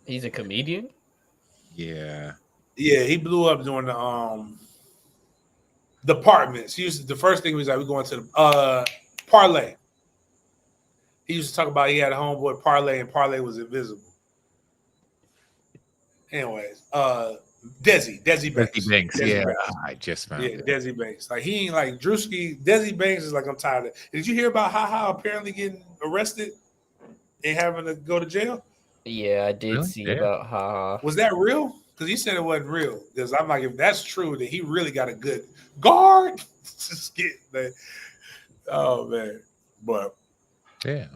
He's a comedian? Yeah. Yeah, he blew up during the Departments. The first thing was like, we're going to the Parlay. He used to talk about he had a homeboy Parlay, and Parlay was invisible. Anyways, Desi Banks. Yeah, Banks. I just found it. Desi Banks. Like he ain't like Druski. Desi Banks is like, I'm tired of it. Did you hear about Ha apparently getting arrested and having to go to jail? Yeah, I did see about Ha. Was that real? Because he said it wasn't real. Because I'm like, if that's true, then he really got a good guard. Skit, man. Oh man. But yeah.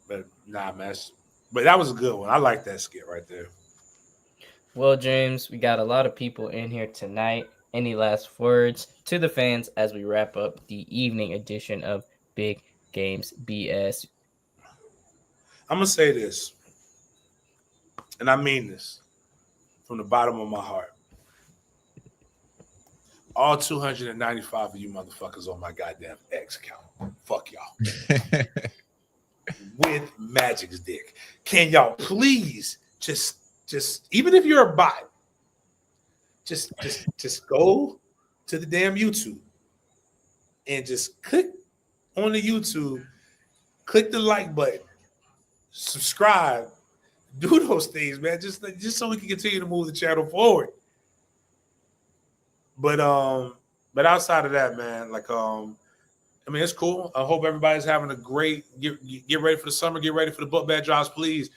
But nah, man. But that was a good one. I like that skit right there. Well, James, we got a lot of people in here tonight. Any last words to the fans as we wrap up the evening edition of Big Games BS? I'm going to say this, and I mean this from the bottom of my heart. All 295 of you motherfuckers on my goddamn X account. Fuck y'all. With Magic's dick. Can y'all please just even if you're a bot, just go to the damn YouTube and just click on the YouTube, click the like button, subscribe, do those things, man. Just so we can continue to move the channel forward. But outside of that, man, like I mean, it's cool. I hope everybody's having a great get ready for the summer. Get ready for the book bag drops, please.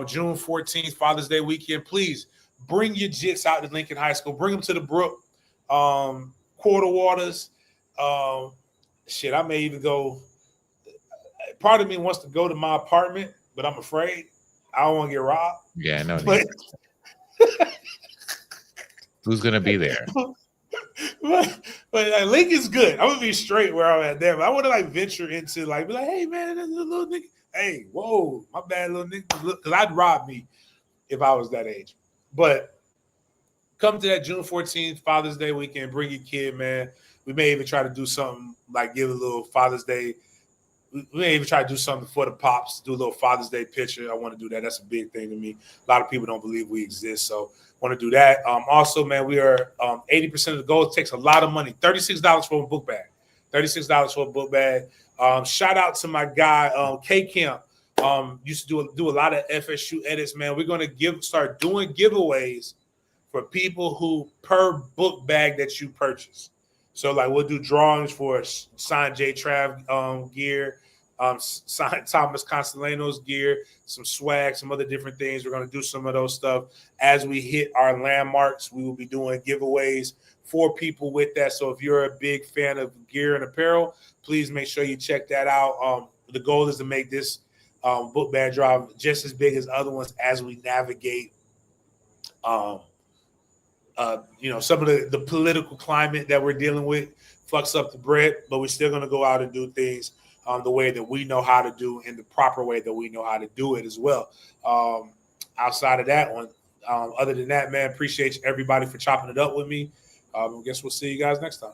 June 14th, Father's Day weekend. Please bring your jits out to Lincoln High School. Bring them to the Brook, Quarter Waters. Shit, I may even go. Part of me wants to go to my apartment, but I'm afraid I don't want to get robbed. Yeah, no. But who's gonna be there? but like, Lincoln's good. I'm gonna be straight where I'm at there. But I want to like venture into like be like, hey man, that's a little nigga. Hey, whoa, my bad, little nigga. Because I'd rob me if I was that age. But come to that June 14th Father's Day weekend. Bring your kid, man. We may even try to do something like give a little Father's Day. We may even try to do something for the pops. Do a little Father's Day picture. I want to do that. That's a big thing to me. A lot of people don't believe we exist, so want to do that. Also, man, we are 80% of the goal. It takes a lot of money. $36 for a book bag. $36 for a book bag. Shout out to my guy K Camp. Used to do a lot of FSU edits, man. We're gonna start doing giveaways for people who per book bag that you purchase. So like we'll do drawings for signed J Trav gear, signed Thomas Constellanos gear, some swag, some other different things. We're going to do some of those stuff as we hit our landmarks. We will be doing giveaways for people with that. So if you're a big fan of gear and apparel, please make sure you check that out. The goal is to make this book bag drop just as big as other ones as we navigate some of the political climate that we're dealing with fucks up the bread, but we're still going to go out and do things the way that we know how to do in the proper way that we know how to do it as well. Outside of that one, other than that, man, appreciate everybody for chopping it up with me. I guess we'll see you guys next time.